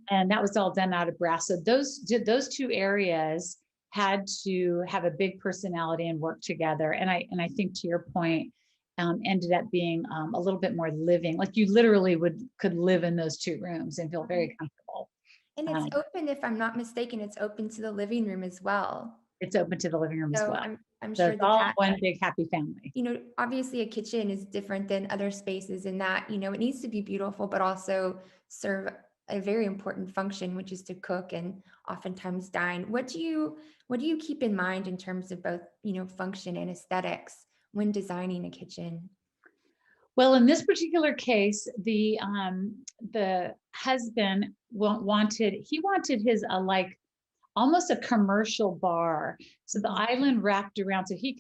and that was all done out of brass. So those two areas had to have a big personality and work together. And I think, to your point, ended up being a little bit more living. Like you literally could live in those two rooms and feel very comfortable. And it's open, if I'm not mistaken, it's open to the living room as well. It's open to the living room as well. I'm So sure it's all one big happy family. Obviously a kitchen is different than other spaces in that, it needs to be beautiful, but also serve a very important function, which is to cook and oftentimes dine. What do you keep in mind in terms of both, function and aesthetics when designing a kitchen? Well, in this particular case, the husband wanted his almost a commercial bar. So the island wrapped around, so he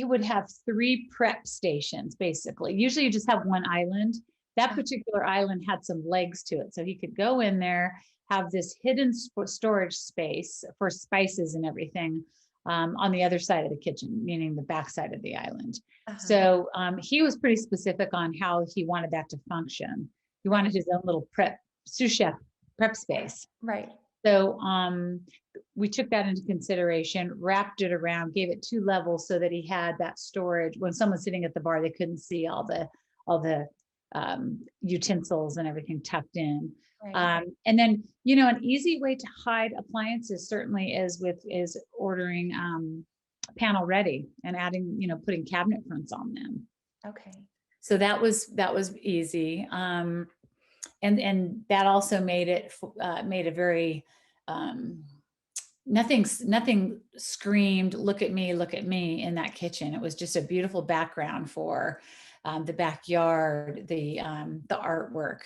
would have 3 prep stations, basically. Usually you just have one island. That particular island had some legs to it. So he could go in there, have this hidden storage space for spices and everything on the other side of the kitchen, meaning the back side of the island. So he was pretty specific on how he wanted that to function. He wanted his own little sous chef prep space. Right. So we took that into consideration, wrapped it around, gave it 2 levels so that he had that storage. When someone's sitting at the bar, they couldn't see all the utensils and everything tucked in. Right. And then, an easy way to hide appliances certainly is ordering panel ready and adding, putting cabinet fronts on them. Okay. So that was easy. And that also made a very, nothing screamed, look at me in that kitchen. It was just a beautiful background for the backyard, the artwork,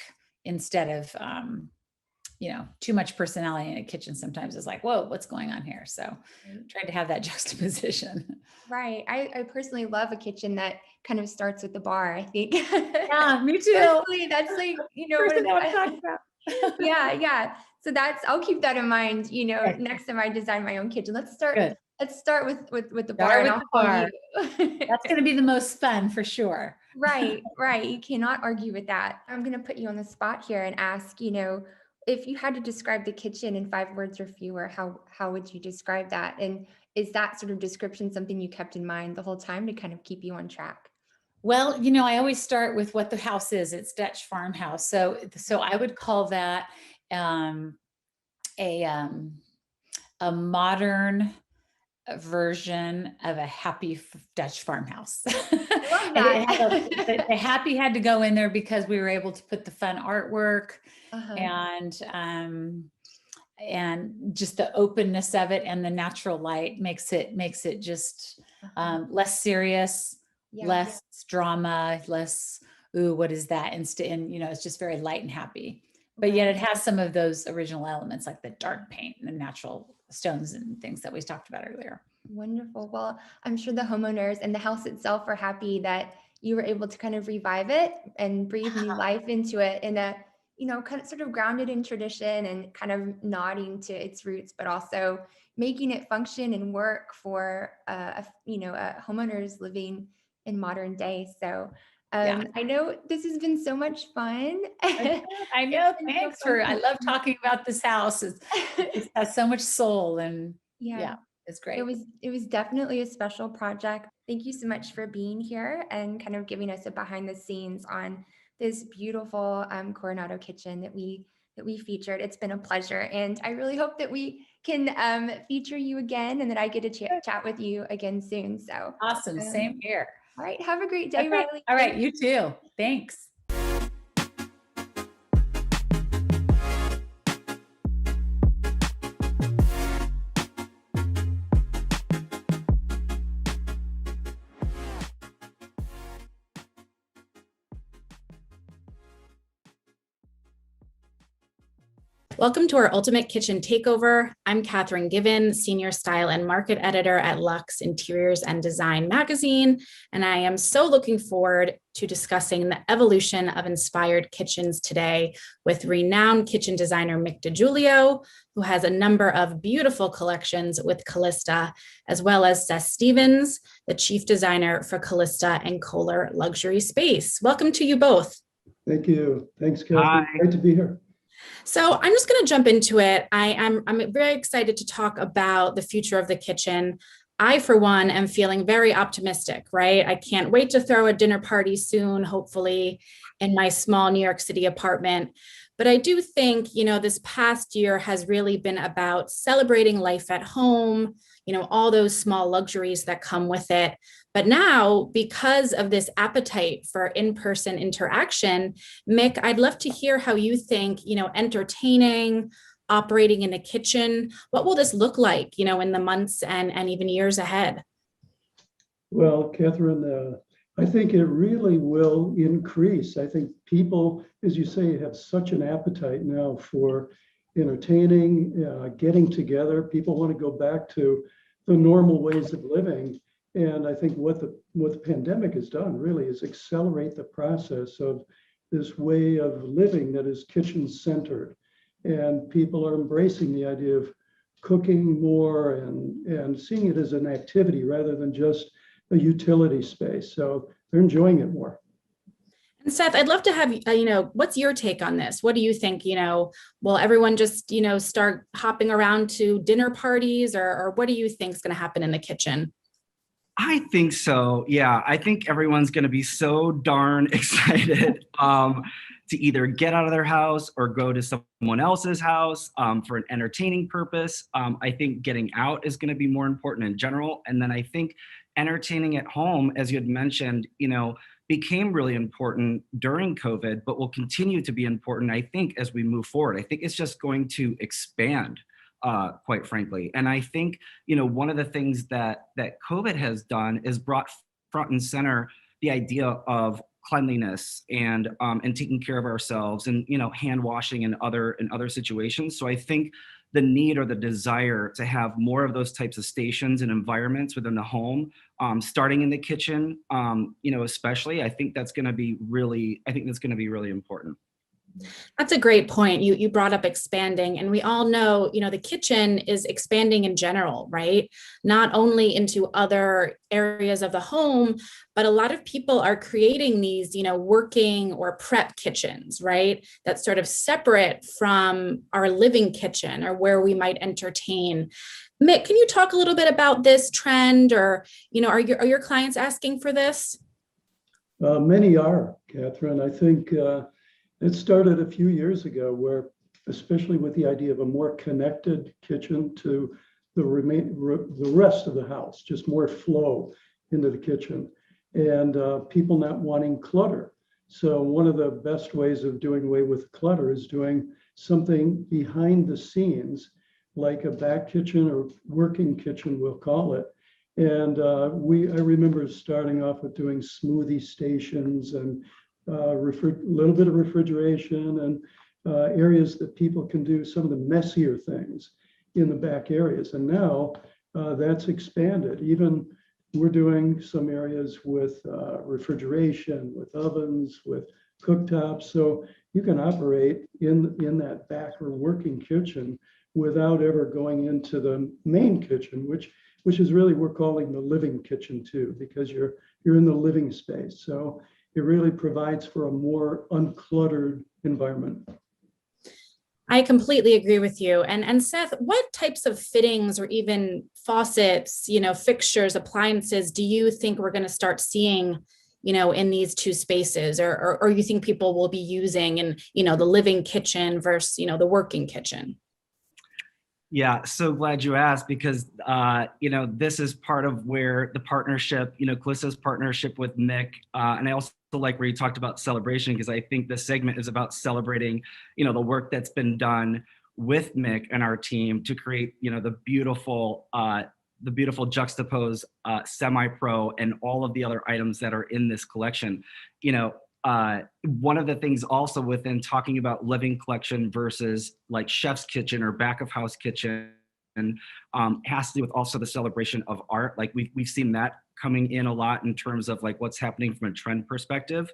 instead of, too much personality in a kitchen sometimes is like, whoa, what's going on here? So tried to have that juxtaposition. Right. I personally love a kitchen that kind of starts with the bar, I think. Yeah, me too. That's like, what I'm talking about. Yeah. So I'll keep that in mind, next time I design my own kitchen. Let's start with the bar. And I'll call you. That's going to be the most fun for sure. Right. You cannot argue with that. I'm going to put you on the spot here and ask, if you had to describe the kitchen in 5 words or fewer, how would you describe that? And is that sort of description something you kept in mind the whole time to kind of keep you on track? Well, I always start with what the house is. It's Dutch farmhouse. So I would call that a modern version of a happy Dutch farmhouse. I love that. The happy had to go in there because we were able to put the fun artwork and just the openness of it, and the natural light makes it just less serious, less drama, less, ooh, what is that? And it's just very light and happy. But yet it has some of those original elements, like the dark paint and the natural stones and things that we talked about earlier. Wonderful. Well, I'm sure the homeowners and the house itself are happy that you were able to kind of revive it and breathe new life into it in a, kind of sort of grounded in tradition and kind of nodding to its roots, but also making it function and work for a homeowners living in modern day. So I know this has been so much fun. I know. Thanks I love talking about this house. It has so much soul, and it's great. It was definitely a special project. Thank you so much for being here and kind of giving us a behind the scenes on this beautiful Coronado kitchen that we featured. It's been a pleasure, and I really hope that we can feature you again, and that I get to chat with you again soon. So Awesome. Same here. all right, have a great day, Okay. Raili. All right, you too. Thanks. Welcome to our Ultimate Kitchen Takeover. I'm Kathryn Given, Senior Style and Market Editor at Luxe Interiors and Design magazine, and I am so looking forward to discussing the evolution of inspired kitchens today with renowned kitchen designer Mick DiGiulio, who has a number of beautiful collections with Callista, as well as Seth Stevens, the Chief Designer for Callista and Kohler Luxury Space. Welcome to you both. Thank you. Thanks, Kathryn. Hi. Great to be here. So I'm just going to jump into it. I'm very excited to talk about the future of the kitchen. I, for one, am feeling very optimistic, right? I can't wait to throw a dinner party soon, hopefully, in my small New York City apartment. But I do think, this past year has really been about celebrating life at home, all those small luxuries that come with it. But now, because of this appetite for in-person interaction, Mick, I'd love to hear how you think, entertaining, operating in the kitchen, what will this look like, in the months and even years ahead? Well, Kathryn, I think it really will increase. I think people, as you say, have such an appetite now for entertaining, getting together. People want to go back to the normal ways of living. And I think what the pandemic has done really is accelerate the process of this way of living that is kitchen centered. And people are embracing the idea of cooking more and seeing it as an activity rather than just a utility space. So they're enjoying it more. And Seth, I'd love to have, what's your take on this? What do you think, will everyone just, start hopping around to dinner parties or what do you think is going to happen in the kitchen? I think so. Yeah, I think everyone's going to be so darn excited to either get out of their house or go to someone else's house for an entertaining purpose. I think getting out is going to be more important in general. And then I think entertaining at home, as you had mentioned, became really important during COVID, but will continue to be important, I think, as we move forward. I think it's just going to expand. Quite frankly. And I think, one of the things that COVID has done is brought front and center the idea of cleanliness and taking care of ourselves and, hand washing and other situations. So I think the need or the desire to have more of those types of stations and environments within the home, starting in the kitchen, especially, I think that's going to be really important. That's a great point. You brought up expanding, and we all know, the kitchen is expanding in general, right? Not only into other areas of the home, but a lot of people are creating these, working or prep kitchens, right? That's sort of separate from our living kitchen or where we might entertain. Mick, can you talk a little bit about this trend, or, are your clients asking for this? Many are, Kathryn. I think it started a few years ago where, especially with the idea of a more connected kitchen to the rest of the house, just more flow into the kitchen, and people not wanting clutter. So one of the best ways of doing away with clutter is doing something behind the scenes, like a back kitchen or working kitchen, we'll call it. And I remember starting off with doing smoothie stations and a little bit of refrigeration and areas that people can do some of the messier things in the back areas. And now that's expanded. Even we're doing some areas with refrigeration, with ovens, with cooktops. So you can operate in that back or working kitchen without ever going into the main kitchen, which is really, we're calling the living kitchen too, because you're in the living space. So it really provides for a more uncluttered environment. I completely agree with you. And Seth, what types of fittings or even faucets, fixtures, appliances do you think we're going to start seeing in these two spaces, or you think people will be using in, the living kitchen versus, the working kitchen? Yeah, so glad you asked, because this is part of where the partnership, Callista's partnership with Mick, and I also like where you talked about celebration, because I think this segment is about celebrating, the work that's been done with Mick and our team to create, the beautiful juxtaposed semi-pro and all of the other items that are in this collection. One of the things also within talking about living collection versus like chef's kitchen or back of house kitchen has to do with also the celebration of art. Like we've seen that coming in a lot in terms of like what's happening from a trend perspective.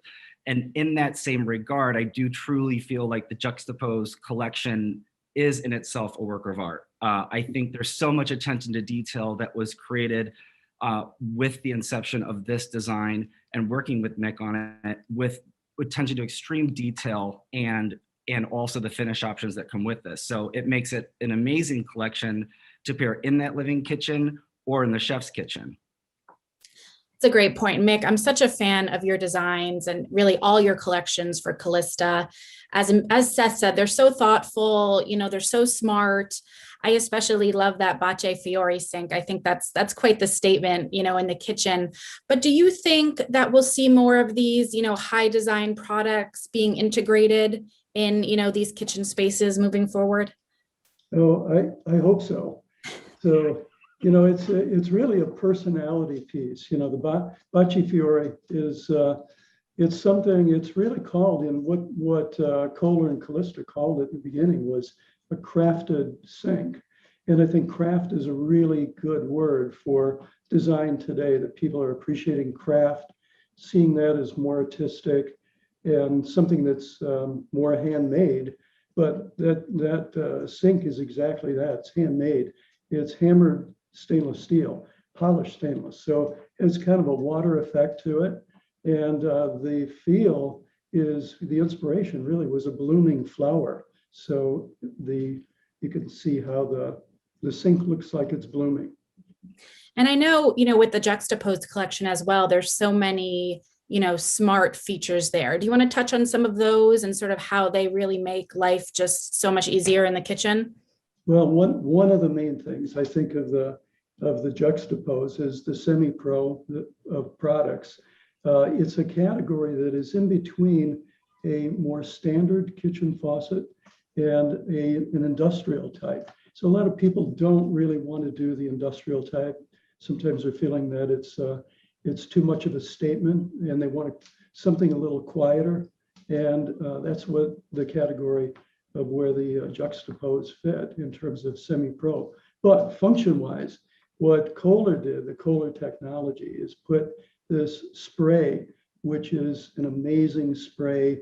And in that same regard, I do truly feel like the juxtaposed collection is in itself a work of art. I think there's so much attention to detail that was created with the inception of this design and working with Mick on it, with attention to extreme detail and also the finish options that come with this. So it makes it an amazing collection to pair in that living kitchen or in the chef's kitchen. It's a great point, Mick. I'm such a fan of your designs and really all your collections for Callista. As Seth said, they're so thoughtful, they're so smart. I especially love that Bache Fiore sink. I think that's quite the statement, in the kitchen. But do you think that we'll see more of these, high design products being integrated in, these kitchen spaces moving forward? Oh, I hope so. So, it's really a personality piece. The Baci Fiore is, it's something, it's really called, in what Kohler and Callista called it in the beginning, was a crafted sink. And I think craft is a really good word for design today, that people are appreciating craft, seeing that as more artistic and something that's more handmade. But that sink is exactly that. It's handmade. It's hammered stainless steel, polished stainless. So it's kind of a water effect to it. And the feel is, the inspiration really was a blooming flower. So you can see how the sink looks like it's blooming. And I know, with the juxtaposed collection as well, there's so many, smart features there. Do you want to touch on some of those and sort of how they really make life just so much easier in the kitchen? Well, one of the main things I think of the juxtapose is the semi-pro of products. It's a category that is in between a more standard kitchen faucet and an industrial type. So a lot of people don't really want to do the industrial type. Sometimes they're feeling that it's too much of a statement and they want something a little quieter. And that's what the category of where the juxtapose fit in terms of semi-pro. But function-wise, what Kohler did, the Kohler technology, is put this spray, which is an amazing spray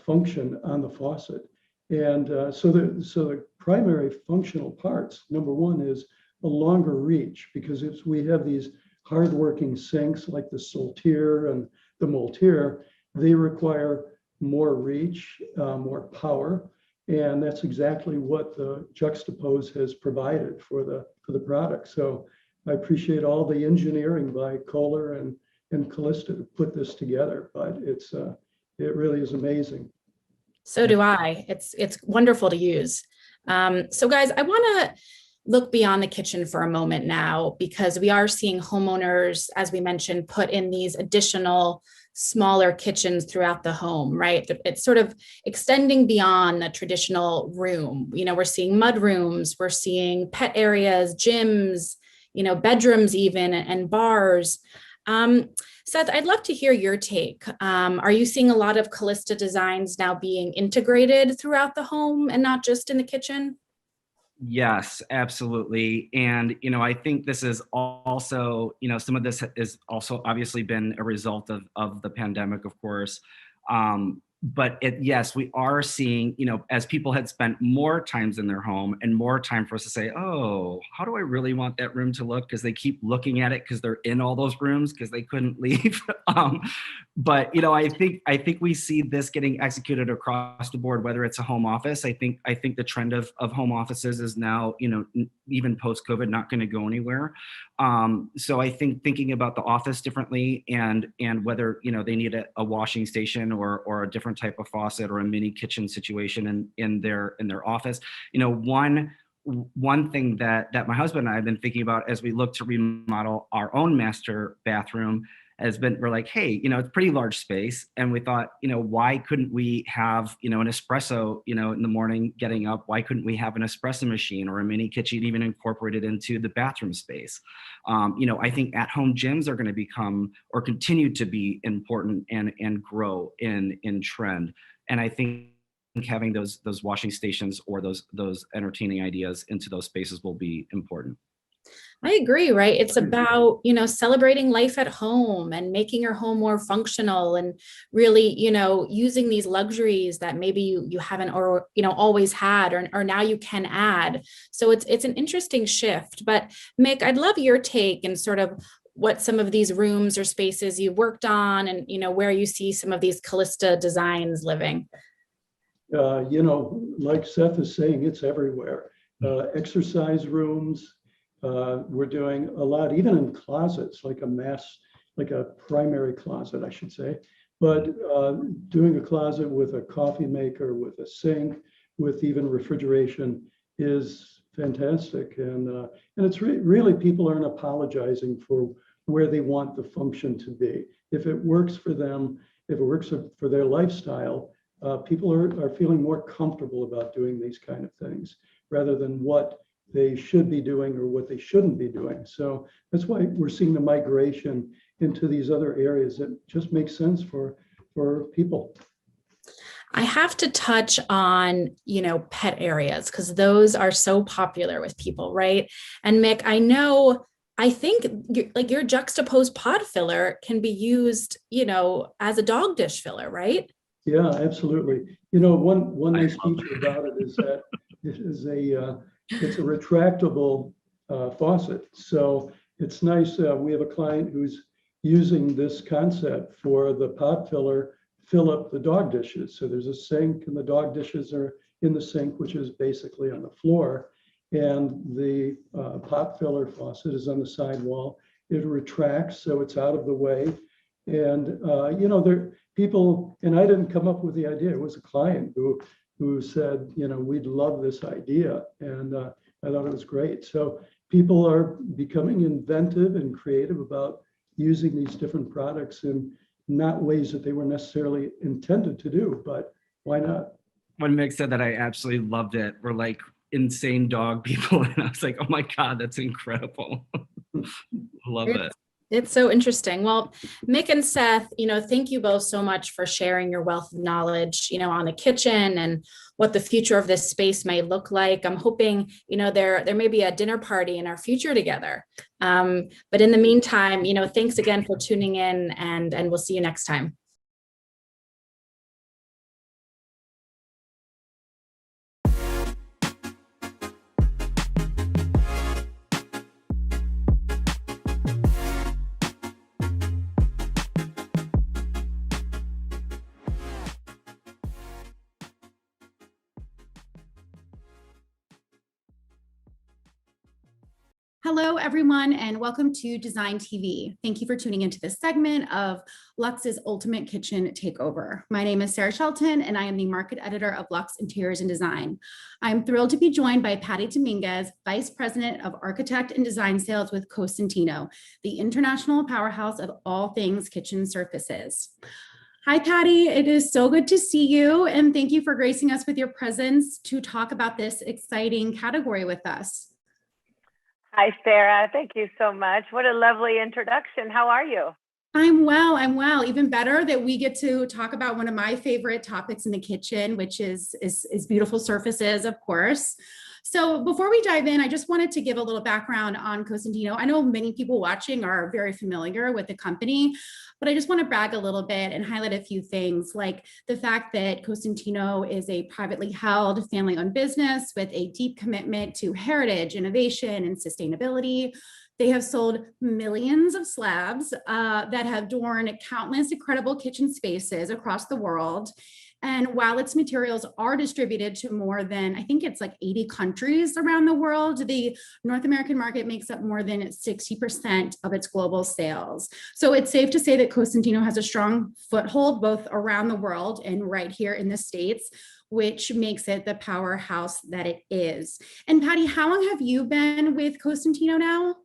function on the faucet. And so the primary functional parts, number one, is a longer reach, because we have these hardworking sinks like the Soltier and the Moltier, they require more reach, more power. And that's exactly what the juxtapose has provided for the product. So I appreciate all the engineering by Kohler and Callista to put this together, but it really is amazing. So do I. It's wonderful to use. So guys, I want to look beyond the kitchen for a moment now, because we are seeing homeowners, as we mentioned, put in these additional smaller kitchens throughout the home, right? It's sort of extending beyond the traditional room. We're seeing mud rooms, we're seeing pet areas, gyms, bedrooms even, and bars. Seth, I'd love to hear your take. Are you seeing a lot of Callista designs now being integrated throughout the home and not just in the kitchen? Yes, absolutely. And, I think this is also, some of this is also obviously been a result of the pandemic, of course. yes, we are seeing, as people had spent more times in their home and more time for us to say, oh, how do I really want that room to look? Because they keep looking at it because they're in all those rooms because they couldn't leave. But I think we see this getting executed across the board, whether it's a home office. I think the trend of home offices is now, even post-COVID, not going to go anywhere. So I think thinking about the office differently and whether they need a washing station or a different type of faucet or a mini kitchen situation in their office. One thing that my husband and I have been thinking about as we look to remodel our own master bathroom we're like, hey, it's a pretty large space. And we thought, why couldn't we have, an espresso, in the morning getting up? Why couldn't we have an espresso machine or a mini kitchen even incorporated into the bathroom space? I think at-home gyms are going to become or continue to be important and grow in trend. And I think having those washing stations or those entertaining ideas into those spaces will be important. I agree, right? It's about, celebrating life at home and making your home more functional and really, using these luxuries that maybe you haven't or, always had or now you can add. So it's an interesting shift. But Mick, I'd love your take and sort of what some of these rooms or spaces you worked on and, where you see some of these Callista designs living. Like Seth is saying, it's everywhere. Exercise rooms. We're doing a lot, even in closets, like a primary closet, I should say, but doing a closet with a coffee maker, with a sink, with even refrigeration is fantastic. And it's really people aren't apologizing for where they want the function to be. If it works for them, if it works for their lifestyle, people are feeling more comfortable about doing these kind of things rather than what they should be doing or what they shouldn't be doing. So that's why we're seeing the migration into these other areas that just make sense for people. I have to touch on, pet areas because those are so popular with people, right? And Mick, I think your juxtaposed pod filler can be used, as a dog dish filler, right? Yeah, absolutely. One nice feature about it is that it's a retractable faucet. So it's nice. We have a client who's using this concept for the pot filler, fill up the dog dishes. So there's a sink and the dog dishes are in the sink, which is basically on the floor. And the pot filler faucet is on the side wall. It retracts, so it's out of the way. And, there people, and I didn't come up with the idea. It was a client who said, we'd love this idea. And I thought it was great. So people are becoming inventive and creative about using these different products in not ways that they were necessarily intended to do, but why not? When Mick said that, I absolutely loved it. We're like insane dog people. And I was like, oh my God, that's incredible. Love it. It's so interesting. Well, Mick and Seth, thank you both so much for sharing your wealth of knowledge, on the kitchen and what the future of this space may look like. I'm hoping, there may be a dinner party in our future together. But in the meantime, thanks again for tuning in and we'll see you next time. Hello, everyone, and welcome to DesignTV. Thank you for tuning into this segment of Luxe's Ultimate Kitchen Takeover. My name is Sarah Shelton, and I am the market editor of Luxe Interiors and Design. I'm thrilled to be joined by Patty Dominguez, Vice President of Architect and Design Sales with Costantino, the international powerhouse of all things kitchen surfaces. Hi, Patty. It is so good to see you, and thank you for gracing us with your presence to talk about this exciting category with us. Hi, Sarah. Thank you so much. What a lovely introduction. How are you? I'm well. Even better that we get to talk about one of my favorite topics in the kitchen, which is beautiful surfaces, of course. So before we dive in, I just wanted to give a little background on Cosentino. I know many people watching are very familiar with the company, but I just want to brag a little bit and highlight a few things, like the fact that Cosentino is a privately held, family-owned business with a deep commitment to heritage, innovation, and sustainability. They have sold millions of slabs that have adorned countless incredible kitchen spaces across the world. And while its materials are distributed to more than, I think it's like 80 countries around the world, the North American market makes up more than 60% of its global sales. So it's safe to say that Cosentino has a strong foothold both around the world and right here in the States, which makes it the powerhouse that it is. And Patty, how long have you been with Cosentino now?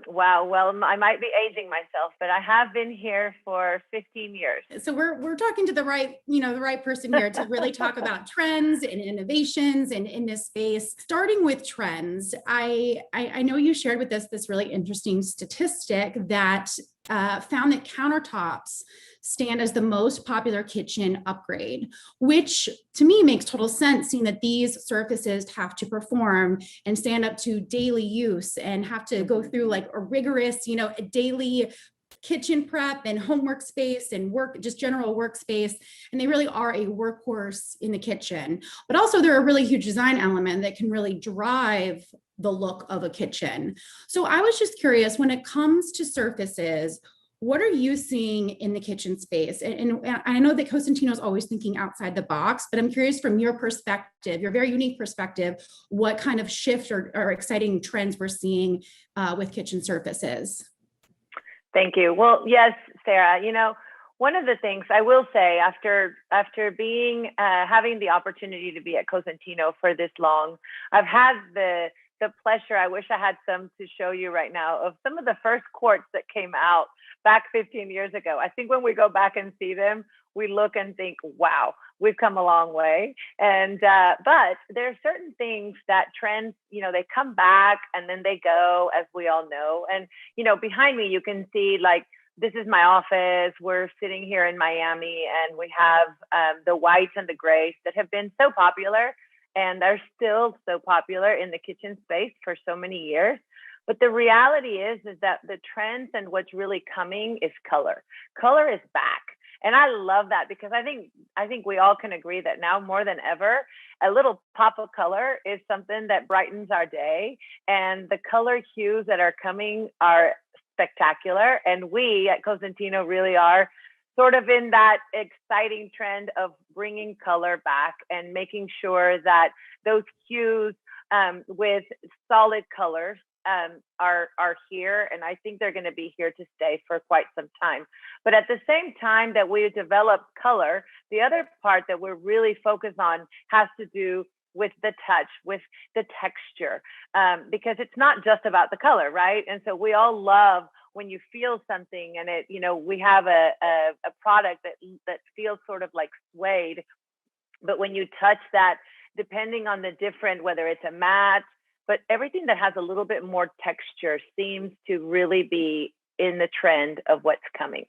Wow. Well, I might be aging myself, but I have been here for 15 years. So we're talking to the right, the right person here to really talk about trends and innovations in this space. Starting with trends, I know you shared with us this really interesting statistic that found that countertops stand as the most popular kitchen upgrade, which to me makes total sense, seeing that these surfaces have to perform and stand up to daily use and have to go through like a rigorous, a daily kitchen prep and homework space and just general workspace. And they really are a workhorse in the kitchen, but also they're a really huge design element that can really drive the look of a kitchen. So I was just curious, when it comes to surfaces, what are you seeing in the kitchen space? And I know that Cosentino is always thinking outside the box, but I'm curious from your perspective, your very unique perspective, what kind of shift or exciting trends we're seeing with kitchen surfaces? Thank you. Well, yes, Sarah, one of the things I will say after being having the opportunity to be at Cosentino for this long, I've had the pleasure, I wish I had some to show you right now, of some of the first quartz that came out back 15 years ago. I think when we go back and see them, we look and think, wow, we've come a long way. And but there are certain things that trends, they come back and then they go, as we all know. And behind me, you can see like, this is my office. We're sitting here in Miami, and we have the whites and the grays that have been so popular and are still so popular in the kitchen space for so many years. But the reality is that the trends and what's really coming is color. Color is back. And I love that, because I think we all can agree that now more than ever, a little pop of color is something that brightens our day. And the color hues that are coming are spectacular. And we at Cosentino really are sort of in that exciting trend of bringing color back and making sure that those hues with solid colors are here. And I think they're going to be here to stay for quite some time. But at the same time that we develop color, the other part that we're really focused on has to do with the touch, with the texture, because it's not just about the color, right? And so we all love when you feel something and it, we have a product that feels sort of like suede, but when you touch that, depending on the different, whether it's a matte, but everything that has a little bit more texture seems to really be in the trend of what's coming.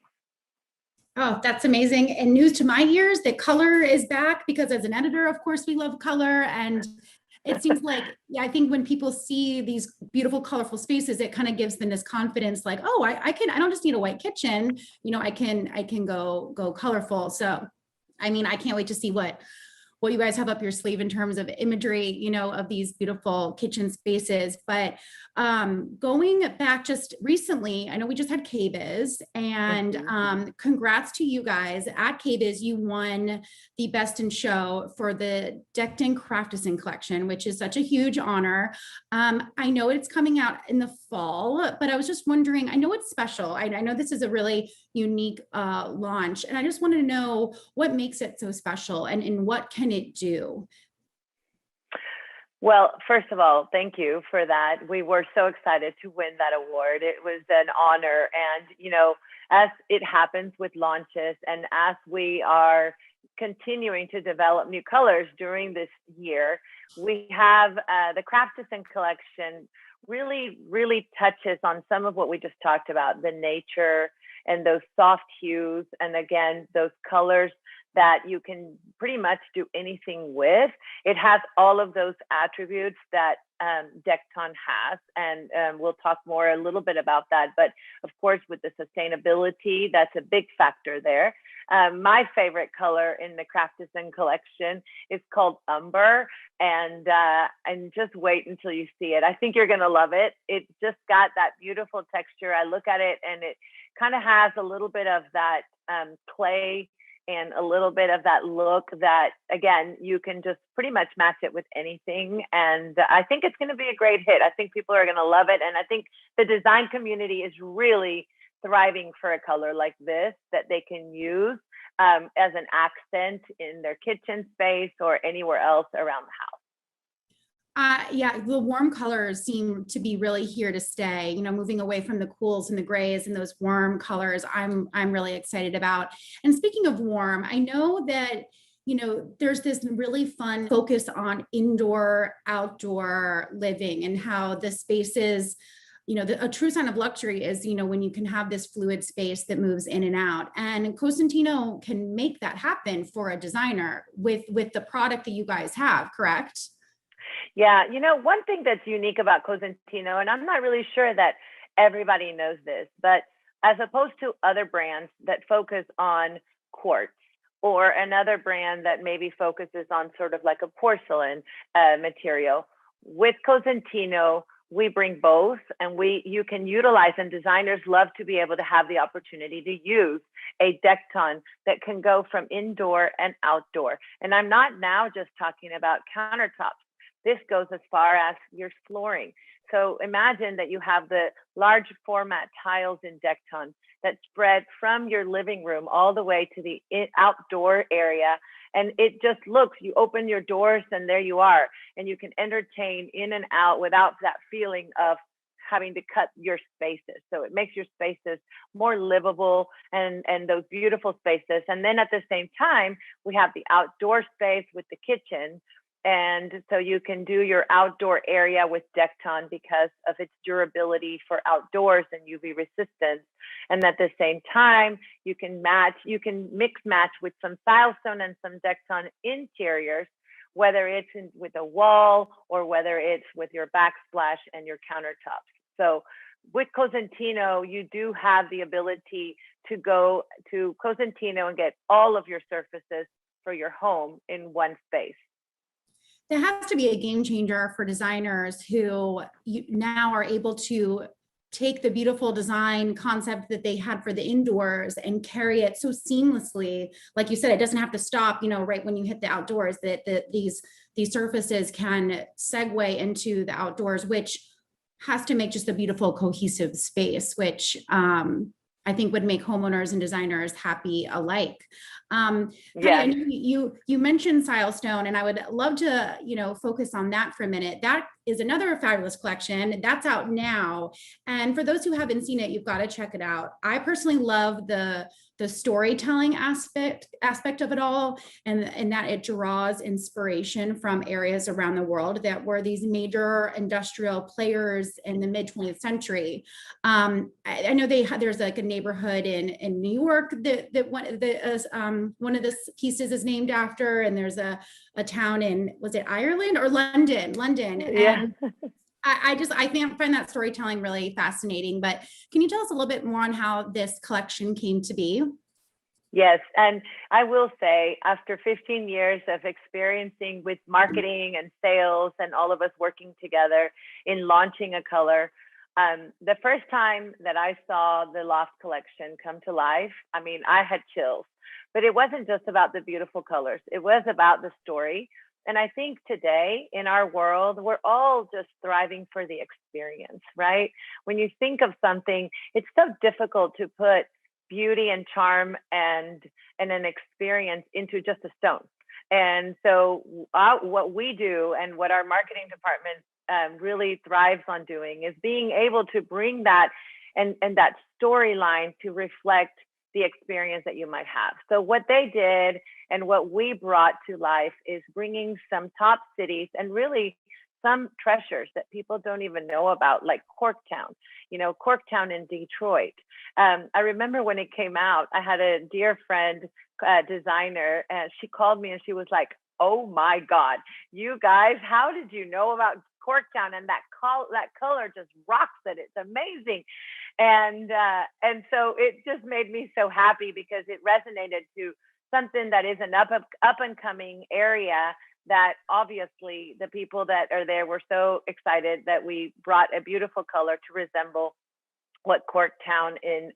Oh, that's amazing. And news to my ears that color is back, because as an editor, of course, we love color. And it seems like, I think when people see these beautiful, colorful spaces, it kind of gives them this confidence, like, oh, I don't just need a white kitchen, I can go colorful. So, I mean, I can't wait to see what you guys have up your sleeve in terms of imagery, of these beautiful kitchen spaces. But going back just recently, I know we just had KBIS, and congrats to you guys at KBIS. You won the Best in Show for the Decked and Craftisan collection, which is such a huge honor. I know it's coming out in the fall, but I was just wondering, I know it's special. I know this is a really unique launch, and I just wanted to know what makes it so special and what can it do? Well, first of all, thank you for that. We were so excited to win that award. It was an honor. And, as it happens with launches, and as we are continuing to develop new colors during this year, we have the Craftisan collection really touches on some of what we just talked about, the nature and those soft hues. And again, those colors that you can pretty much do anything with. It has all of those attributes that Decton has, and we'll talk more a little bit about that. But of course, with the sustainability, that's a big factor there. My favorite color in the Craftison collection is called Umber, and just wait until you see it. I think you're gonna love it. It just got that beautiful texture. I look at it and it kind of has a little bit of that clay and a little bit of that look that, again, you can just pretty much match it with anything. And I think it's going to be a great hit. I think people are going to love it. And I think the design community is really thriving for a color like this that they can use as an accent in their kitchen space or anywhere else around the house. Yeah, the warm colors seem to be really here to stay, you know, moving away from the cools and the grays and those warm colors I'm really excited about. And speaking of warm, I know that, you know, there's this really fun focus on indoor, outdoor living and how the spaces, you know, a true sign of luxury is, you know, when you can have this fluid space that moves in and out. And Cosentino can make that happen for a designer with the product that you guys have, correct? Yeah, you know, one thing that's unique about Cosentino, and I'm not really sure that everybody knows this, but as opposed to other brands that focus on quartz, or another brand that maybe focuses on sort of like a porcelain material, with Cosentino, we bring both, and you can utilize, and designers love to be able to have the opportunity to use a Decton that can go from indoor and outdoor. And I'm not now just talking about countertops. This goes as far as your flooring. So imagine that you have the large format tiles in Decton that spread from your living room all the way to the outdoor area. And it just looks, you open your doors and there you are. And you can entertain in and out without that feeling of having to cut your spaces. So it makes your spaces more livable and those beautiful spaces. And then at the same time, we have the outdoor space with the kitchen. And so you can do your outdoor area with Decton because of its durability for outdoors and UV resistance. And at the same time, you can mix match with some Silestone and some Decton interiors, whether it's with a wall or whether it's with your backsplash and your countertops. So with Cosentino, you do have the ability to go to Cosentino and get all of your surfaces for your home in one space. That has to be a game changer for designers who now are able to take the beautiful design concept that they had for the indoors and carry it so seamlessly. Like you said, it doesn't have to stop, you know, right when you hit the outdoors, that these surfaces can segue into the outdoors, which has to make just a beautiful cohesive space, which I think would make homeowners and designers happy alike. Yeah. You mentioned Silestone, and I would love to, you know, focus on that for a minute. That is another fabulous collection that's out now. And for those who haven't seen it, you've got to check it out. I personally love the storytelling aspect of it all, and that it draws inspiration from areas around the world that were these major industrial players in the mid 20th century. I know there's like a neighborhood in New York that one of the pieces is named after, and there's a town in, was it Ireland or London? Yeah. And I find that storytelling really fascinating, but can you tell us a little bit more on how this collection came to be? Yes, and I will say, after 15 years of experiencing with marketing and sales and all of us working together in launching a color, the first time that I saw the Loft collection come to life, I mean, I had chills, but it wasn't just about the beautiful colors. It was about the story. And I think today in our world, we're all just thriving for the experience, right? When you think of something, it's so difficult to put beauty and charm and an experience into just a stone. And so what we do and what our marketing department really thrives on doing is being able to bring that and that storyline to reflect the experience that you might have. So what they did and what we brought to life is bringing some top cities and really some treasures that people don't even know about, like Corktown, Corktown in Detroit. I remember when it came out, I had a dear friend designer, and she called me and she was like, "Oh my God, you guys, how did you know about Corktown? And that color just rocks it. It's amazing." And so it just made me so happy because it resonated to something that is an up and coming area that obviously the people that are there were so excited that we brought a beautiful color to resemble what Corktown in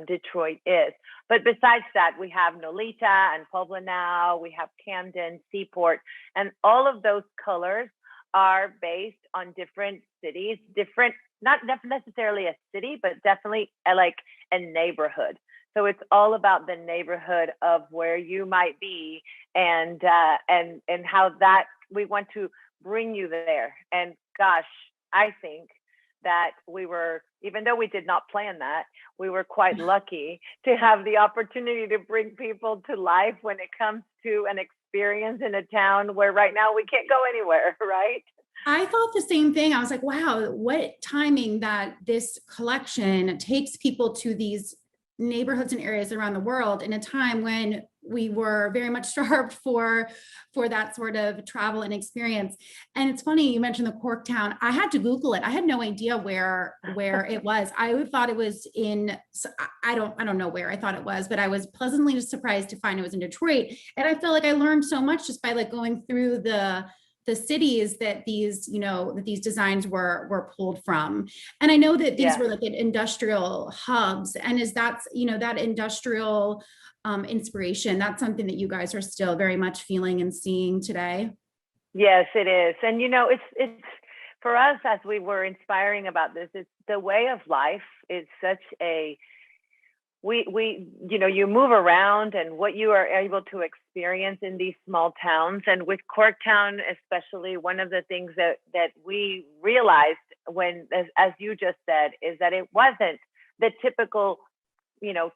Detroit is. But besides that, we have Nolita and Poblano, we have Camden, Seaport, and all of those colors are based on different cities, not necessarily a city, but definitely like a neighborhood. So it's all about the neighborhood of where you might be, and how that we want to bring you there. And gosh, I think that we were, even though we did not plan that, we were quite lucky to have the opportunity to bring people to life when it comes to an experience in a town where right now we can't go anywhere, right? I thought the same thing. I was like, wow, what timing that this collection takes people to these neighborhoods and areas around the world in a time when we were very much starved for that sort of travel and experience. And it's funny, you mentioned the Corktown. I had to Google it. I had no idea where it was. I thought it was in, I don't know where I thought it was, but I was pleasantly surprised to find it was in Detroit. And I feel like I learned so much just by like going through the cities that these, that these designs were pulled from. And I know that these were like industrial hubs. And is that, that industrial inspiration, that's something that you guys are still very much feeling and seeing today? Yes, it is. And, it's for us, as we were inspiring about this, it's the way of life is such a, you move around and what you are able to experience in these small towns. And with Corktown, especially, one of the things that we realized when, as you just said, is that it wasn't the typical,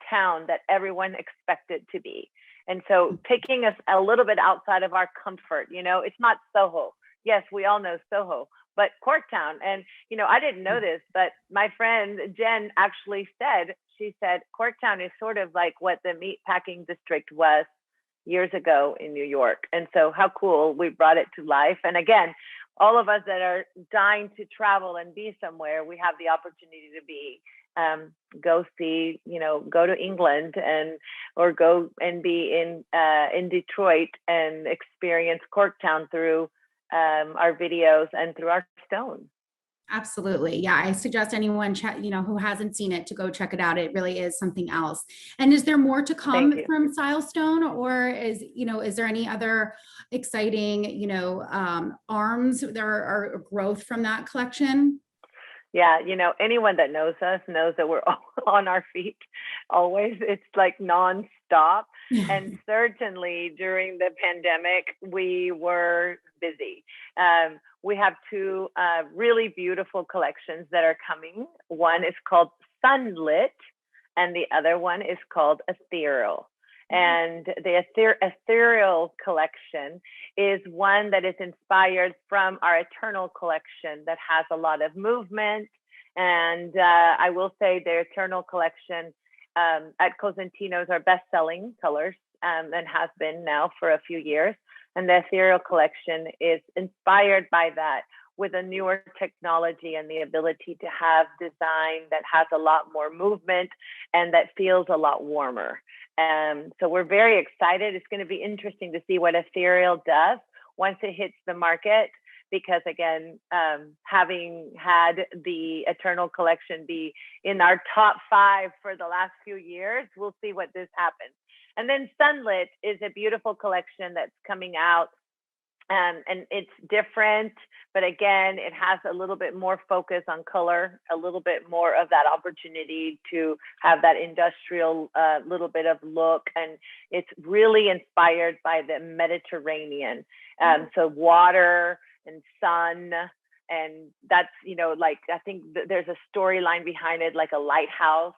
town that everyone expected to be. And so taking us a little bit outside of our comfort, it's not Soho. Yes, we all know Soho, but Corktown. And, I didn't know this, but my friend Jen actually said, she said, Corktown is sort of like what the meatpacking district was years ago in New York. And so how cool, we brought it to life. And again, all of us that are dying to travel and be somewhere, we have the opportunity to be, go see, go to England or go and be in Detroit and experience Corktown through our videos and through our stone. Absolutely. Yeah. I suggest anyone who hasn't seen it to go check it out. It really is something else. And is there more to come from Silestone, or is there any other exciting, arms there are growth from that collection? Yeah. Anyone that knows us knows that we're on our feet always. It's like nonstop. And certainly during the pandemic, we were busy. We have two really beautiful collections that are coming. One is called Sunlit, and the other one is called Ethereal. And the Ethereal Collection is one that is inspired from our Eternal Collection that has a lot of movement. And I will say the Eternal Collection at Cosentino's are best-selling colors and has been now for a few years. And the Ethereal Collection is inspired by that, with a newer technology and the ability to have design that has a lot more movement and that feels a lot warmer. So we're very excited. It's going to be interesting to see what Ethereal does once it hits the market, because again, having had the Eternal Collection be in our top 5 for the last few years, we'll see what this happens. And then Sunlit is a beautiful collection that's coming out, and it's different, but again, it has a little bit more focus on color, a little bit more of that opportunity to have that industrial little bit of look. And it's really inspired by the Mediterranean. So water and sun, and that's, like, I think there's a storyline behind it, like a lighthouse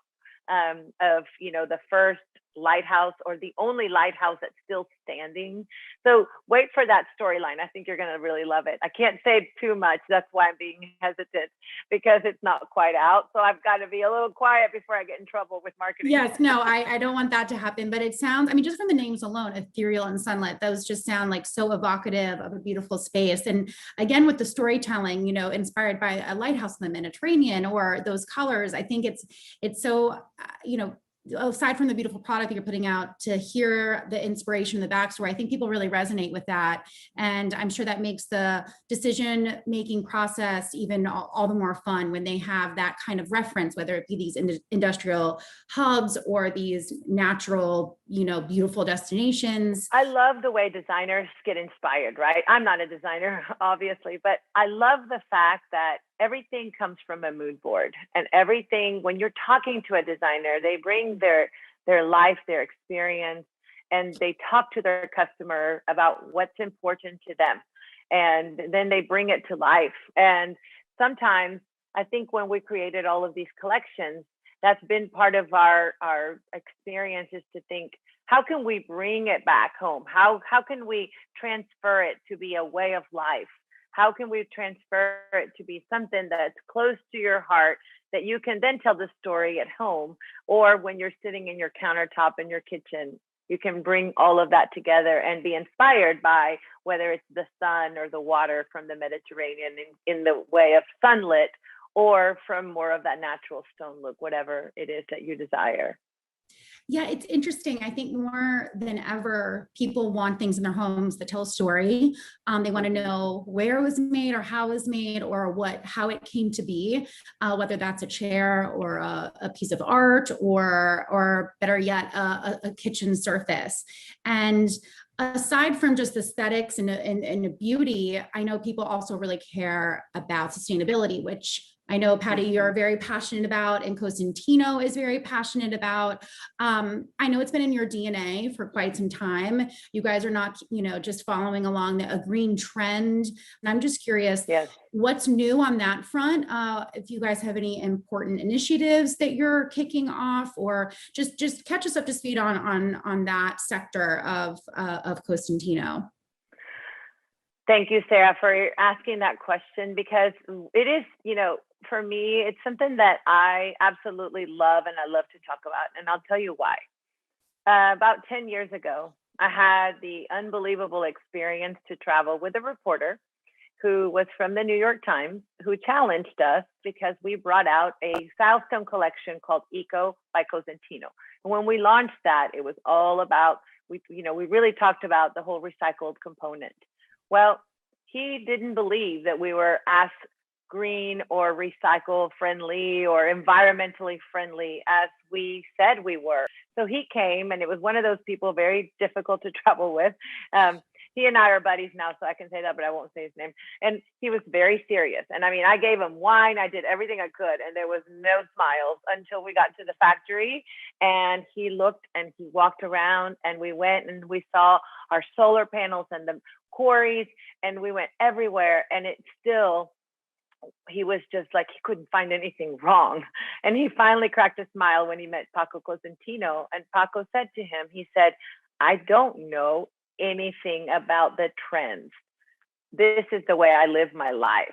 of, the first lighthouse, or the only lighthouse that's still standing. So wait for that storyline. I think you're going to really love it. I can't say too much. That's why I'm being hesitant, because it's not quite out. So I've got to be a little quiet before I get in trouble with marketing. Yes, no, I don't want that to happen, but it sounds, I mean, just from the names alone, ethereal and sunlit, those just sound like so evocative of a beautiful space. And again, with the storytelling, you know, inspired by a lighthouse in the Mediterranean or those colors, I think it's so, you know, aside from the beautiful product that you're putting out, to hear the inspiration, the backstory, I think people really resonate with that. And I'm sure that makes the decision-making process even all the more fun when they have that kind of reference, whether it be these industrial hubs or these natural, you know, beautiful destinations. I love the way designers get inspired, right? I'm not a designer, obviously, but I love the fact that everything comes from a mood board, and everything, when you're talking to a designer, they bring their life, their experience, and they talk to their customer about what's important to them. And then they bring it to life. And sometimes I think when we created all of these collections, that's been part of our experience, is to think, how can we bring it back home? How can we transfer it to be a way of life? How can we transfer it to be something that's close to your heart, that you can then tell the story at home, or when you're sitting in your countertop in your kitchen, you can bring all of that together and be inspired by whether it's the sun or the water from the Mediterranean in the way of sunlit, or from more of that natural stone look, whatever it is that you desire. Yeah, it's interesting. I think more than ever, people want things in their homes that tell a story. They want to know where it was made, or how it was made, or how it came to be, whether that's a chair or a piece of art, or better yet, a kitchen surface. And aside from just aesthetics and beauty, I know people also really care about sustainability, which I know, Patty, you're very passionate about, and Cosentino is very passionate about. I know it's been in your DNA for quite some time. You guys are not, you know, just following along a green trend. And I'm just curious, yes, what's new on that front? If you guys have any important initiatives that you're kicking off, or just catch us up to speed on that sector of Cosentino. Thank you, Sarah, for asking that question, because it is, you know, for me, it's something that I absolutely love and I love to talk about. And I'll tell you why. About 10 years ago, I had the unbelievable experience to travel with a reporter who was from the New York Times, who challenged us because we brought out a Silestone collection called Eco by Cosentino. And when we launched that, it was all about, we really talked about the whole recycled component. Well, he didn't believe that we were as green or recycle friendly or environmentally friendly as we said we were. So he came, and it was one of those people very difficult to travel with. He and I are buddies now, so I can say that, but I won't say his name. And he was very serious. And I mean, I gave him wine, I did everything I could, and there was no smiles until we got to the factory. And he looked and he walked around, and we went and we saw our solar panels and the quarries, and we went everywhere. And it still, he was just like, he couldn't find anything wrong. And he finally cracked a smile when he met Paco Cosentino. And Paco said to him, he said, I don't know anything about the trends. This is the way I live my life.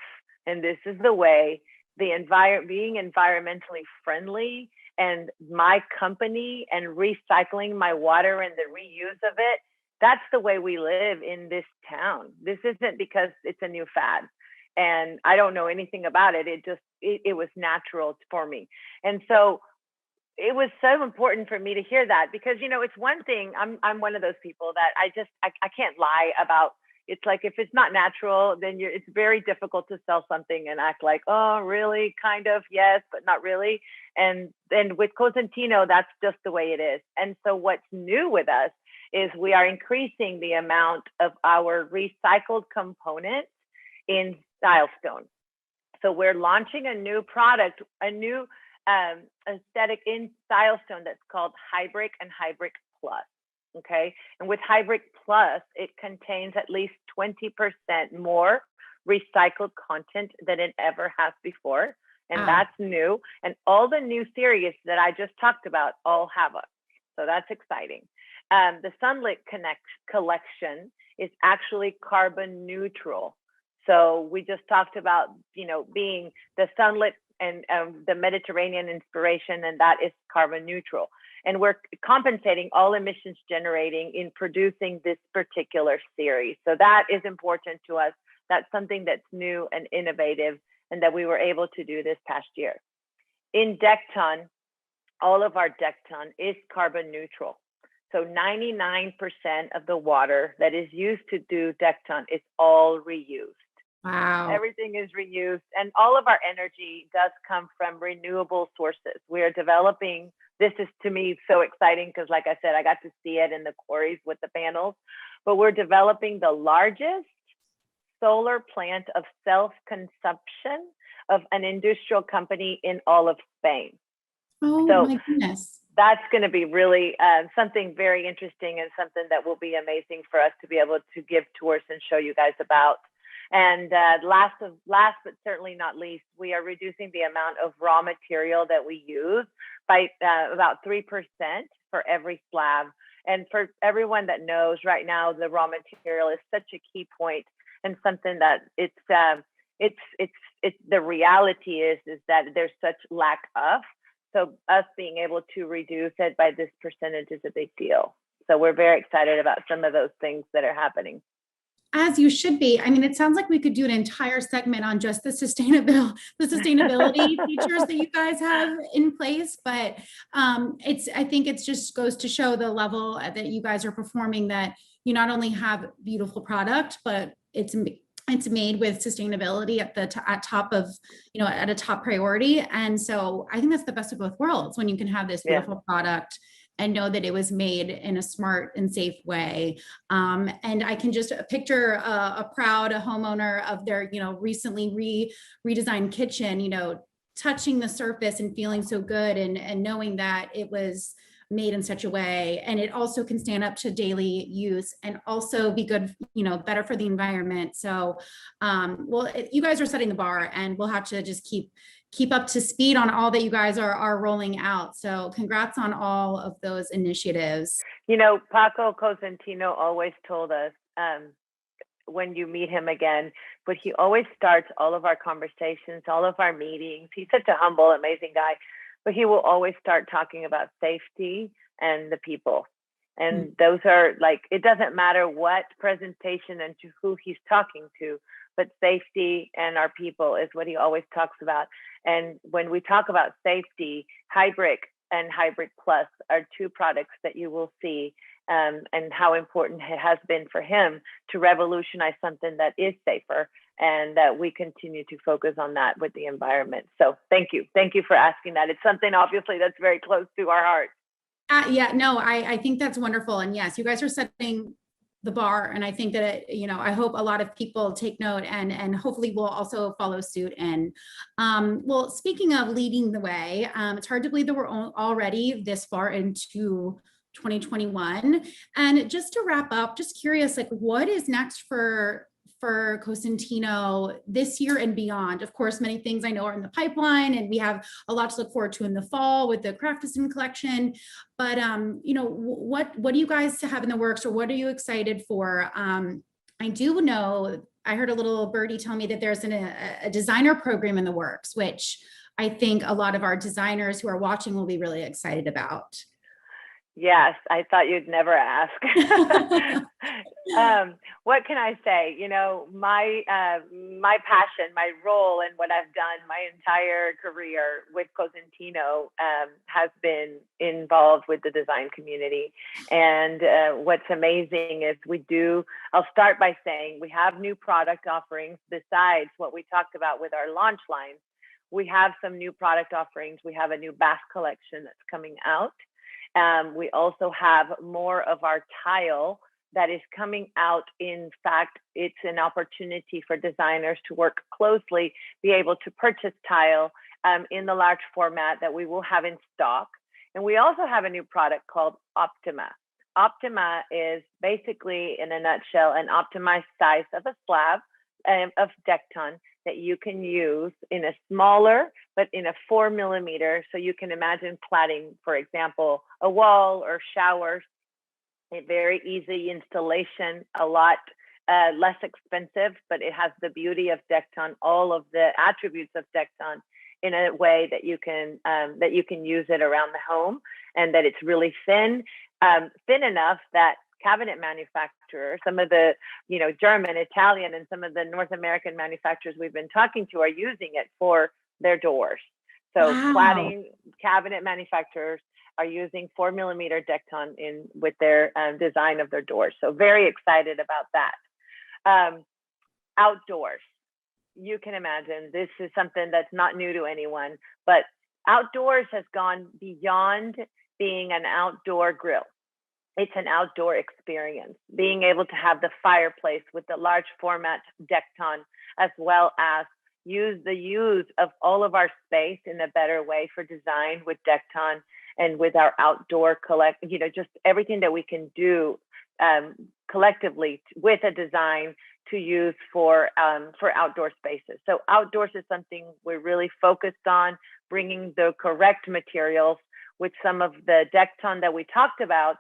And this is the way being environmentally friendly, and my company, and recycling my water and the reuse of it. That's the way we live in this town. This isn't because it's a new fad. And I don't know anything about it. It was natural for me. And so it was so important for me to hear that, because, you know, it's one thing, I'm one of those people that I can't lie about. It's like, if it's not natural, then it's very difficult to sell something and act like, oh, really? Kind of, yes, but not really. And then with Cosentino, that's just the way it is. And so what's new with us is we are increasing the amount of our recycled components in Silestone. So we're launching a new product, a new aesthetic in Silestone that's called Hybric and Hybric Plus. Okay. And with Hybric Plus, it contains at least 20% more recycled content than it ever has before. And that's new. And all the new series that I just talked about all have it. So that's exciting. The Sunlit collection is actually carbon neutral. So we just talked about, being the sunlit and the Mediterranean inspiration, and that is carbon neutral. And we're compensating all emissions generating in producing this particular series. So that is important to us. That's something that's new and innovative and that we were able to do this past year. In Decton, all of our Decton is carbon neutral. So 99% of the water that is used to do Decton is all reused. Wow. Everything is reused, and all of our energy does come from renewable sources. We are developing, this is to me so exciting because like I said, I got to see it in the quarries with the panels, but we're developing the largest solar plant of self-consumption of an industrial company in all of Spain. Oh So my goodness. that's going to be really something very interesting and something that will be amazing for us to be able to give tours and show you guys about. And last but certainly not least, we are reducing the amount of raw material that we use by about 3% for every slab. And for everyone that knows right now, the raw material is such a key point and something that it's the reality is that there's such lack of. So us being able to reduce it by this percentage is a big deal. So we're very excited about some of those things that are happening. As you should be. I mean, it sounds like we could do an entire segment on just the sustainability features that you guys have in place. But I think it just goes to show the level that you guys are performing, that you not only have beautiful product, but it's made with sustainability at top of, at a top priority. And so I think that's the best of both worlds, when you can have this beautiful product and know that it was made in a smart and safe way. And I can just picture a proud homeowner of their, recently redesigned kitchen, touching the surface and feeling so good and knowing that it was made in such a way. And it also can stand up to daily use and also be good, better for the environment. So, you guys are setting the bar, and we'll have to just keep up to speed on all that you guys are rolling out. So congrats on all of those initiatives. Paco Cosentino always told us, when you meet him again, but he always starts all of our conversations, all of our meetings. He's such a humble, amazing guy, but he will always start talking about safety and the people. And those are it doesn't matter what presentation and to who he's talking to, but safety and our people is what he always talks about. And when we talk about safety, Hybrid and Hybrid Plus are two products that you will see, and how important it has been for him to revolutionize something that is safer, and that we continue to focus on that with the environment. So thank you for asking that. It's something obviously that's very close to our heart. I think that's wonderful. And yes, you guys are setting the bar. And I think that, I hope a lot of people take note and hopefully will also follow suit. And speaking of leading the way, it's hard to believe that we're already this far into 2021. And just to wrap up, just curious, what is next for Cosentino this year and beyond? Of course, many things I know are in the pipeline, and we have a lot to look forward to in the fall with the Craftism collection. But what do you guys have in the works, or what are you excited for? I do know, I heard a little birdie tell me that there's a designer program in the works, which I think a lot of our designers who are watching will be really excited about. Yes, I thought you'd never ask. What can I say? My passion, my role, and what I've done my entire career with Cosentino has been involved with the design community. And what's amazing is I'll start by saying we have new product offerings besides what we talked about with our launch line. We have some new product offerings. We have a new bath collection that's coming out. We also have more of our tile that is coming out. In fact, it's an opportunity for designers to work closely, be able to purchase tile in the large format that we will have in stock. And we also have a new product called Optima. Optima is basically, in a nutshell, an optimized size of a slab of Decton that you can use in a smaller, but in a 4mm. So you can imagine cladding, for example, a wall or showers. A very easy installation, a lot less expensive, but it has the beauty of Dekton, all of the attributes of Dekton in a way that you can use it around the home, and that it's really thin enough that cabinet manufacturers, some of the German, Italian, and some of the North American manufacturers we've been talking to are using it for their doors. So cladding cabinet manufacturers are using 4mm Dekton with their design of their doors. So very excited about that. Outdoors, you can imagine this is something that's not new to anyone, but outdoors has gone beyond being an outdoor grill. It's an outdoor experience, being able to have the fireplace with the large format Dekton, as well as use of all of our space in a better way for design with Dekton and with our outdoor just everything that we can do collectively with a design to use for outdoor spaces. So outdoors is something we're really focused on, bringing the correct materials with some of the Dekton that we talked about,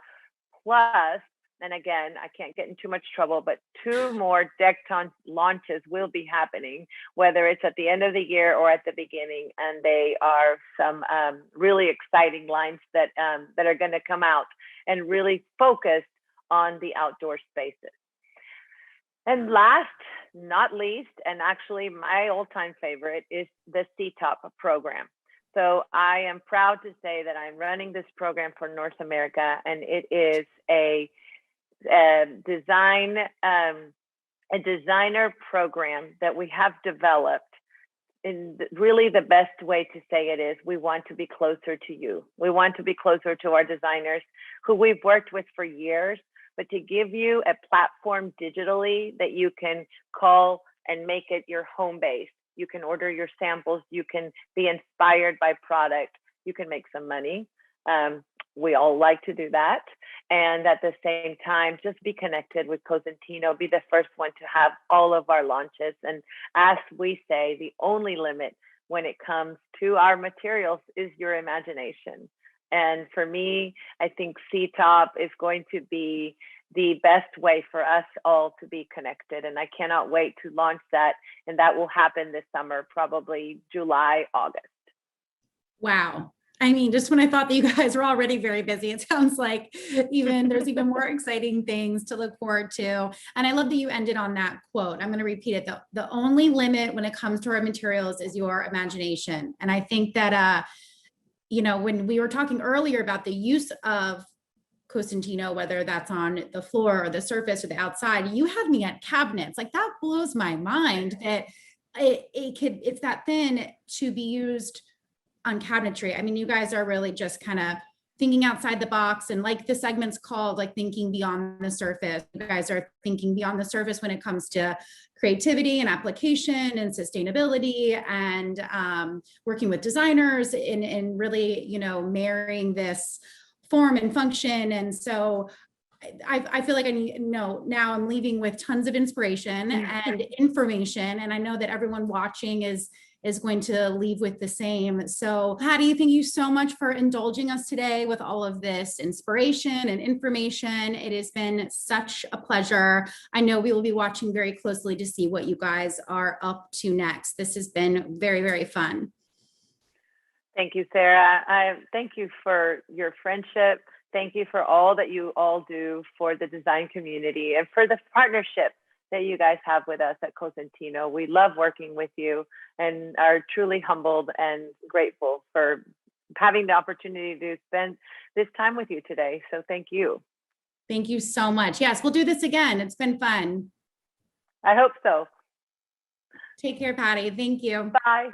plus, and again, I can't get in too much trouble, but 2 more Dekton launches will be happening, whether it's at the end of the year or at the beginning. And they are some really exciting lines that are going to come out and really focus on the outdoor spaces. And last, not least, and actually my all-time favorite, is the C-Top program. So I am proud to say that I'm running this program for North America, and it is a designer program that we have developed. And really the best way to say it is, we want to be closer to you. We want to be closer to our designers who we've worked with for years, but to give you a platform digitally that you can call and make it your home base. You can order your samples, you can be inspired by product, you can make some money. We all like to do that. And at the same time, just be connected with Cosentino, be the first one to have all of our launches. And as we say, the only limit when it comes to our materials is your imagination. And for me, I think C-Top is going to be the best way for us all to be connected. And I cannot wait to launch that. And that will happen this summer, probably July, August. Wow. I mean, just when I thought that you guys were already very busy, it sounds like there's even more exciting things to look forward to. And I love that you ended on that quote. I'm going to repeat it. The only limit when it comes to our materials is your imagination. And I think that, when we were talking earlier about the use of Cosentino, whether that's on the floor or the surface or the outside, you had me at cabinets. Like, that blows my mind that it's that thin to be used on cabinetry. I mean, you guys are really just kind of thinking outside the box, and like the segment's called, like, thinking beyond the surface. You guys are thinking beyond the surface when it comes to creativity and application and sustainability, and working with designers in really, marrying this form and function. And so I feel like now I'm leaving with tons of inspiration and information. And I know that everyone watching is going to leave with the same. So Patty, thank you so much for indulging us today with all of this inspiration and information. It has been such a pleasure. I know we will be watching very closely to see what you guys are up to next. This has been very, very fun. Thank you, Sarah. I thank you for your friendship. Thank you for all that you all do for the design community and for the partnership that you guys have with us at Cosentino. We love working with you and are truly humbled and grateful for having the opportunity to spend this time with you today. So thank you. Thank you so much. Yes, we'll do this again. It's been fun. I hope so. Take care, Patty. Thank you. Bye.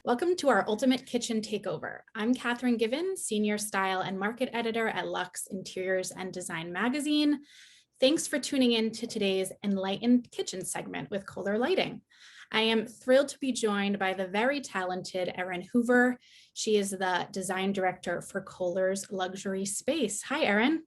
Welcome to our Ultimate Kitchen Takeover. I'm Kathryn Given, Senior Style and Market Editor at Luxe Interiors and Design Magazine. Thanks for tuning in to today's Enlightened Kitchen segment with Kohler Lighting. I am thrilled to be joined by the very talented Erin Hoover. She is the Design Director for Kohler's Luxury Space. Hi, Erin.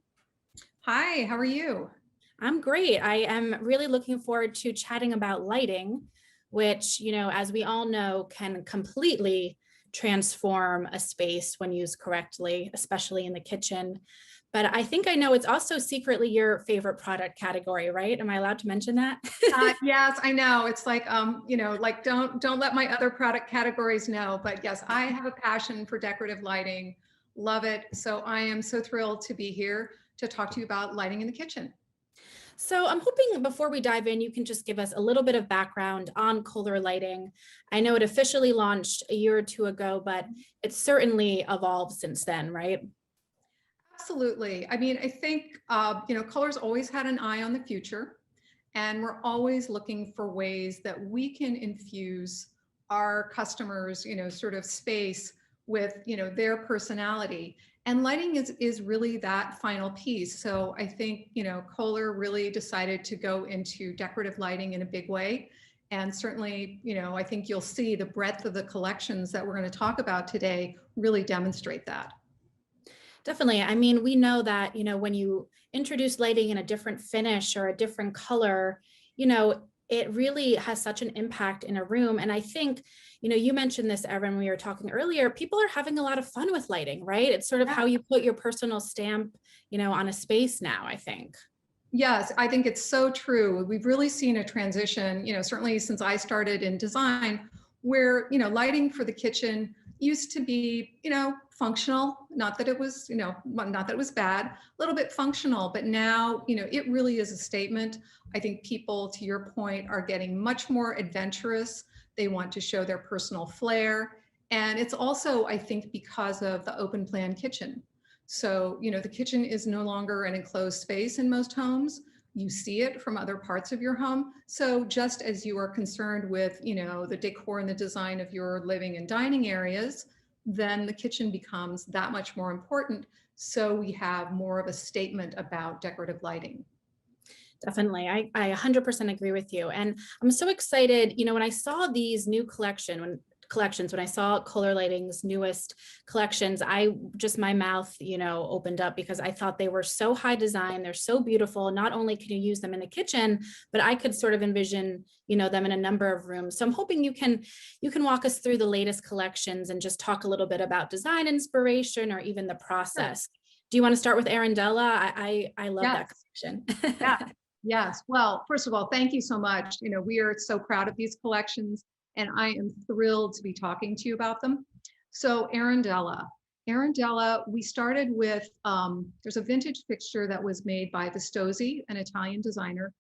Hi, how are you? I'm great. I am really looking forward to chatting about lighting, which, as we all know, can completely transform a space when used correctly, especially in the kitchen. But I think I know it's also secretly your favorite product category, right? Am I allowed to mention that? Yes, I know. It's like, don't let my other product categories know. But yes, I have a passion for decorative lighting. Love it. So I am so thrilled to be here to talk to you about lighting in the kitchen. So I'm hoping before we dive in, you can just give us a little bit of background on Kohler Lighting. I know it officially launched a year or two ago, but it's certainly evolved since then, right? Absolutely. I mean, I think, Kohler's always had an eye on the future, and we're always looking for ways that we can infuse our customers, sort of space with, their personality. And lighting is really that final piece. So I think, Kohler really decided to go into decorative lighting in a big way. And certainly, I think you'll see the breadth of the collections that we're going to talk about today really demonstrate that. Definitely. I mean, we know that, when you introduce lighting in a different finish or a different color, it really has such an impact in a room. And I think, you mentioned this, Erin, when we were talking earlier, people are having a lot of fun with lighting, right? It's sort of how you put your personal stamp, on a space now, I think. Yes, I think it's so true. We've really seen a transition, certainly since I started in design, where, lighting for the kitchen used to be, functional, not that it was, not that it was bad, a little bit functional, but now, it really is a statement. I think people, to your point, are getting much more adventurous. They want to show their personal flair. And it's also, I think, because of the open plan kitchen. So, the kitchen is no longer an enclosed space in most homes. You see it from other parts of your home. So just as you are concerned with, the decor and the design of your living and dining areas, then the kitchen becomes that much more important. So we have more of a statement about decorative lighting. Definitely. I 100% agree with you. And I'm so excited, when I saw these new collections, when I saw Kohler Lighting's newest collections, my mouth, opened up because I thought they were so high design. They're so beautiful. Not only can you use them in the kitchen, but I could sort of envision, them in a number of rooms. So I'm hoping you can walk us through the latest collections and just talk a little bit about design inspiration or even the process. Sure. Do you want to start with Arendella? I love that collection. Yeah. Yes. Well, first of all, thank you so much. We are so proud of these collections, and I am thrilled to be talking to you about them. So Arendella, we started with, there's a vintage fixture that was made by Vistosi, an Italian designer,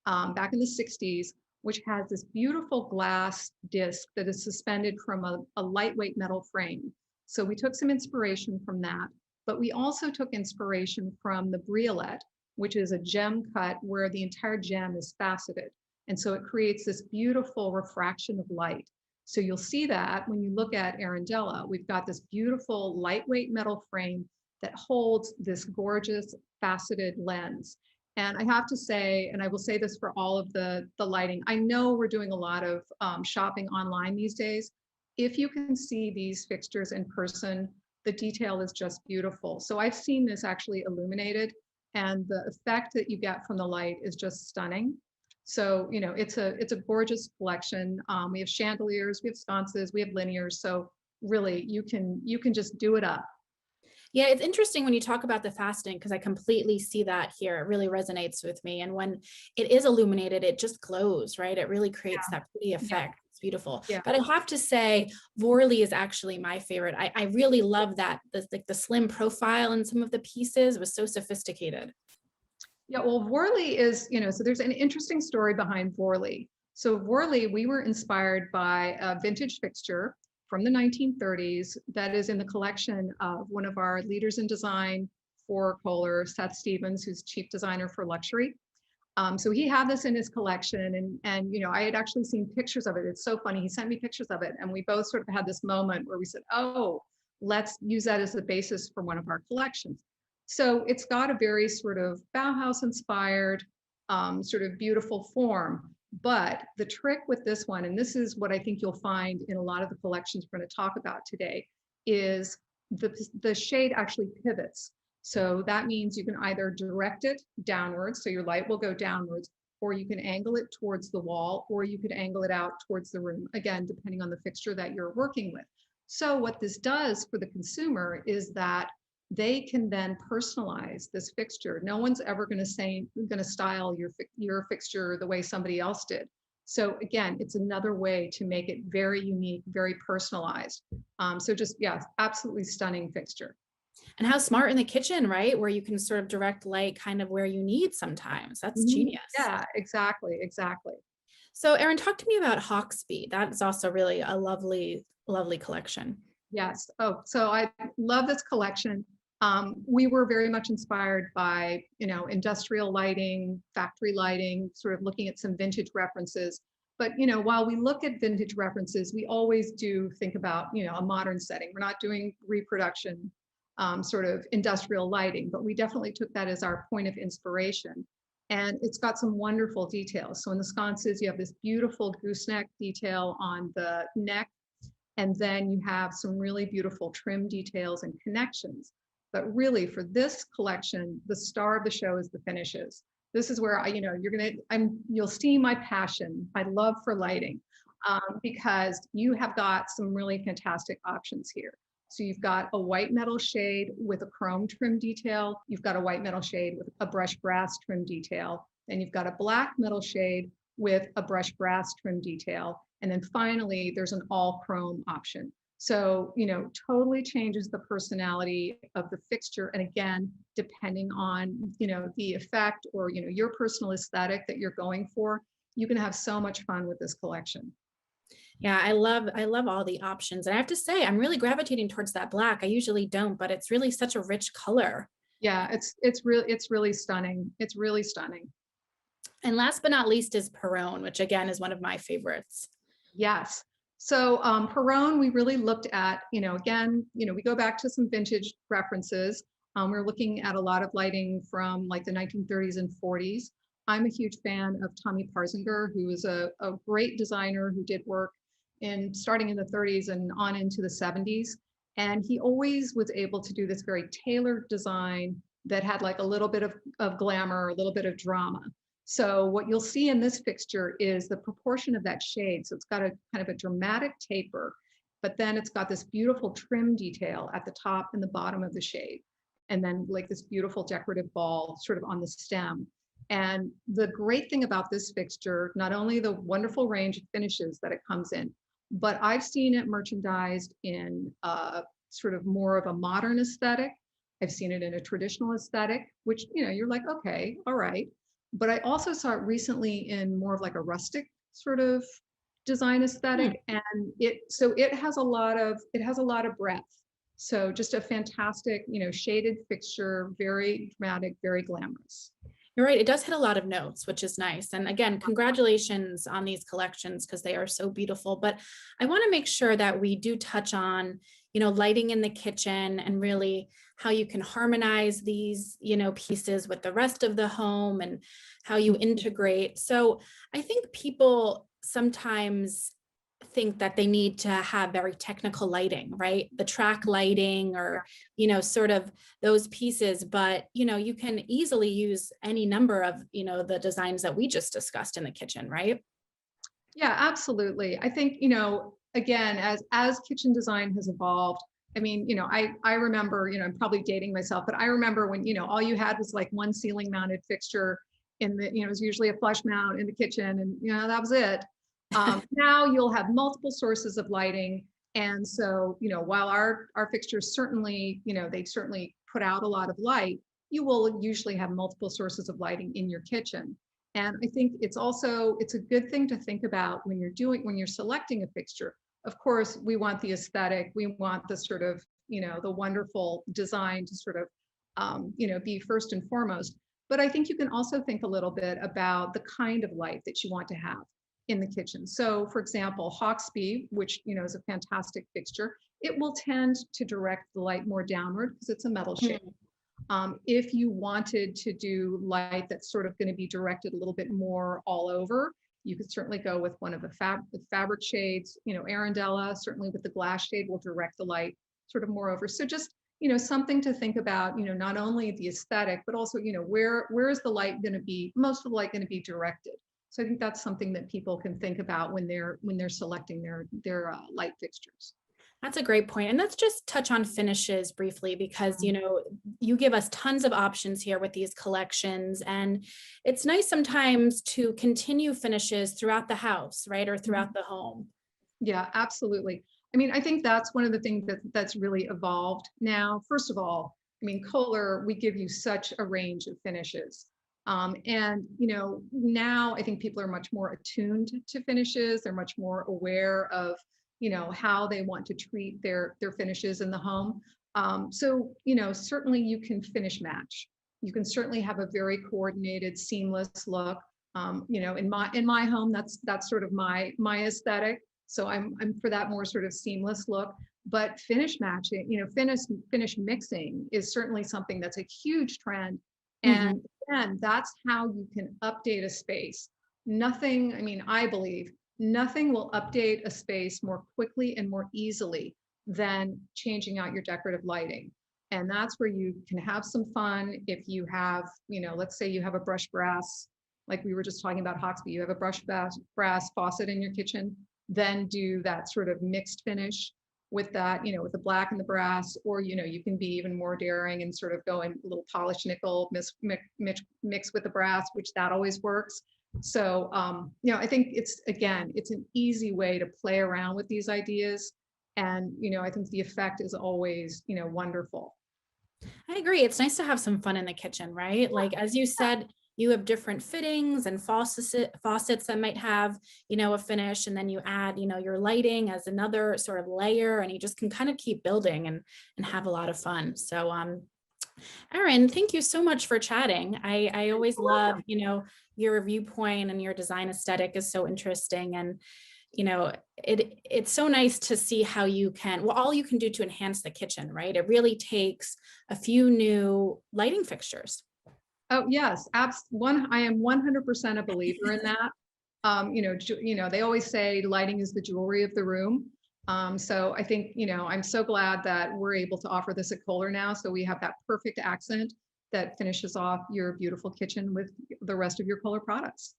back in the 60s, which has this beautiful glass disc that is suspended from a lightweight metal frame. So we took some inspiration from that, but we also took inspiration from the briolette, which is a gem cut where the entire gem is faceted. And so it creates this beautiful refraction of light. So you'll see that when you look at Arendella, we've got this beautiful lightweight metal frame that holds this gorgeous faceted lens. And I have to say, and I will say this for all of the lighting, I know we're doing a lot of shopping online these days. If you can see these fixtures in person, the detail is just beautiful. So I've seen this actually illuminated, and the effect that you get from the light is just stunning. So, it's a gorgeous collection. We have chandeliers, we have sconces, we have linears. So really you can just do it up. Yeah, it's interesting when you talk about the faceting, because I completely see that here. It really resonates with me. And when it is illuminated, it just glows, right? It really creates that pretty effect. Yeah. It's beautiful. Yeah. But I have to say, Vorley is actually my favorite. I really love that. The slim profile in some of the pieces was so sophisticated. Yeah, well, Vorley is, so there's an interesting story behind Vorley. So Vorley, we were inspired by a vintage fixture from the 1930s that is in the collection of one of our leaders in design for Kohler, Seth Stevens, who's chief designer for luxury. So he had this in his collection, and you know, I had actually seen pictures of it. It's so funny. He sent me pictures of it, and we both sort of had this moment where we said, "Oh, let's use that as the basis for one of our collections." So it's got a very sort of Bauhaus inspired, sort of beautiful form. But the trick with this one, and this is what I think you'll find in a lot of the collections we're going to talk about today, is the shade actually pivots. So that means you can either direct it downwards, so your light will go downwards, or you can angle it towards the wall, or you could angle it out towards the room, again, depending on the fixture that you're working with. So what this does for the consumer is that they can then personalize this fixture. No one's ever going to style your fixture the way somebody else did. So again, it's another way to make it very unique, very personalized. So just, yeah, absolutely stunning fixture. And how smart in the kitchen, right? Where you can sort of direct light kind of where you need sometimes. That's genius. Yeah, exactly, exactly. So Erin, talk to me about Hawksby. That is also really a lovely, lovely collection. Yes. Oh, so I love this collection. We were very much inspired by, you know, industrial lighting, factory lighting, sort of looking at some vintage references. But, you know, while we look at vintage references, we always do think about, you know, a modern setting. We're not doing reproduction, sort of industrial lighting, but we definitely took that as our point of inspiration. And it's got some wonderful details. So in the sconces, you have this beautiful gooseneck detail on the neck, and then you have some really beautiful trim details and connections. But really, for this collection, the star of the show is the finishes. This is where you'll see my passion, my love for lighting, because you have got some really fantastic options here. So you've got a white metal shade with a chrome trim detail. You've got a white metal shade with a brushed brass trim detail. Then you've got a black metal shade with a brushed brass trim detail. And then finally, there's an all chrome option. So, you know, totally changes the personality of the fixture. And again, depending on, you know, the effect or, you know, your personal aesthetic that you're going for, you can have so much fun with this collection. Yeah, I love all the options. And I have to say, I'm really gravitating towards that black. I usually don't, but it's really such a rich color. Yeah, it's really stunning. It's really stunning. And last but not least is Perron, which again is one of my favorites. Yes. So Perron, we really looked at, you know, again, you know, we go back to some vintage references. We're looking at a lot of lighting from like the 1930s and 40s. I'm a huge fan of Tommy Parzinger, who is a great designer who did work starting in the 30s and on into the 70s. And he always was able to do this very tailored design that had like a little bit of glamour, a little bit of drama. So what you'll see in this fixture is the proportion of that shade. So it's got a kind of a dramatic taper, but then it's got this beautiful trim detail at the top and the bottom of the shade. And then like this beautiful decorative ball sort of on the stem. And the great thing about this fixture, not only the wonderful range of finishes that it comes in, but I've seen it merchandised in sort of more of a modern aesthetic. I've seen it in a traditional aesthetic, which, you know, you're like, okay, all right. But I also saw it recently in more of like a rustic sort of design aesthetic. And it has a lot of breadth. So just a fantastic, you know, shaded fixture, very dramatic, very glamorous. You're right. It does hit a lot of notes, which is nice. And again, congratulations on these collections because they are so beautiful. But I want to make sure that we do touch on, you know, lighting in the kitchen and really how you can harmonize these, you know, pieces with the rest of the home and how you integrate. So I think people sometimes think that they need to have very technical lighting, right? The track lighting or, you know, sort of those pieces, but, you know, you can easily use any number of, you know, the designs that we just discussed in the kitchen, right? Yeah, absolutely. I think, you know, again, as kitchen design has evolved, I mean, you know, I remember, you know, I'm probably dating myself, but I remember when, you know, all you had was like one ceiling mounted fixture in the, you know, it was usually a flush mount in the kitchen and, you know, that was it. Now you'll have multiple sources of lighting. And so, you know, while our fixtures certainly, you know, they certainly put out a lot of light, you will usually have multiple sources of lighting in your kitchen. And I think it's a good thing to think about when you're selecting a fixture. Of course, we want the aesthetic, we want the sort of, you know, the wonderful design to sort of, you know, be first and foremost. But I think you can also think a little bit about the kind of light that you want to have in the kitchen. So for example, Hawksby, which is a fantastic fixture, it will tend to direct the light more downward because it's a metal shade. If you wanted to do light that's sort of going to be directed a little bit more all over, you could certainly go with one of the fabric shades. Arundella, certainly with the glass shade, will direct the light sort of more over. So just something to think about, not only the aesthetic, but also, where is the light going to be, most of the light going to be directed. So I think that's something that people can think about when they're selecting their light fixtures. That's a great point. And let's just touch on finishes briefly, because, you give us tons of options here with these collections, and it's nice sometimes to continue finishes throughout the house, right? Or throughout the home. Yeah, absolutely. I mean, I think that's one of the things that's really evolved now. First of all, Kohler, we give you such a range of finishes. And now I think people are much more attuned to finishes. They're much more aware of, how they want to treat their finishes in the home. So, certainly you can finish match. You can certainly have a very coordinated, seamless look. In my home, that's sort of my aesthetic. So I'm for that more sort of seamless look. But finish matching, finish mixing is certainly something that's a huge trend. And again, that's how you can update a space. Nothing, I believe, nothing will update a space more quickly and more easily than changing out your decorative lighting. And that's where you can have some fun. If you have, let's say you have a brushed brass, like we were just talking about Hawksby, you have a brushed brass faucet in your kitchen, then do that sort of mixed finish with that, with the black and the brass, or, you can be even more daring and sort of go in a little polished nickel, mix with the brass, which that always works. So, I think it's an easy way to play around with these ideas. And, I think the effect is always, wonderful. I agree. It's nice to have some fun in the kitchen, right? Like, as you said, you have different fittings and faucets that might have, a finish, and then you add, your lighting as another sort of layer, and you just can kind of keep building and have a lot of fun. So, Erin, thank you so much for chatting. I always love, your viewpoint, and your design aesthetic is so interesting. And, it's so nice to see how all you can do to enhance the kitchen, right? It really takes a few new lighting fixtures. Oh, yes. I am 100% a believer in that. They always say lighting is the jewelry of the room. So I think, I'm so glad that we're able to offer this at Kohler now. So we have that perfect accent that finishes off your beautiful kitchen with the rest of your Kohler products.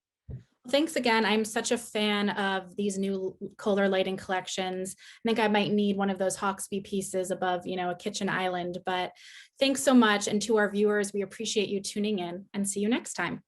Thanks again. I'm such a fan of these new Kohler lighting collections. I think I might need one of those Hawksby pieces above, a kitchen island, but thanks so much. And to our viewers, we appreciate you tuning in, and see you next time.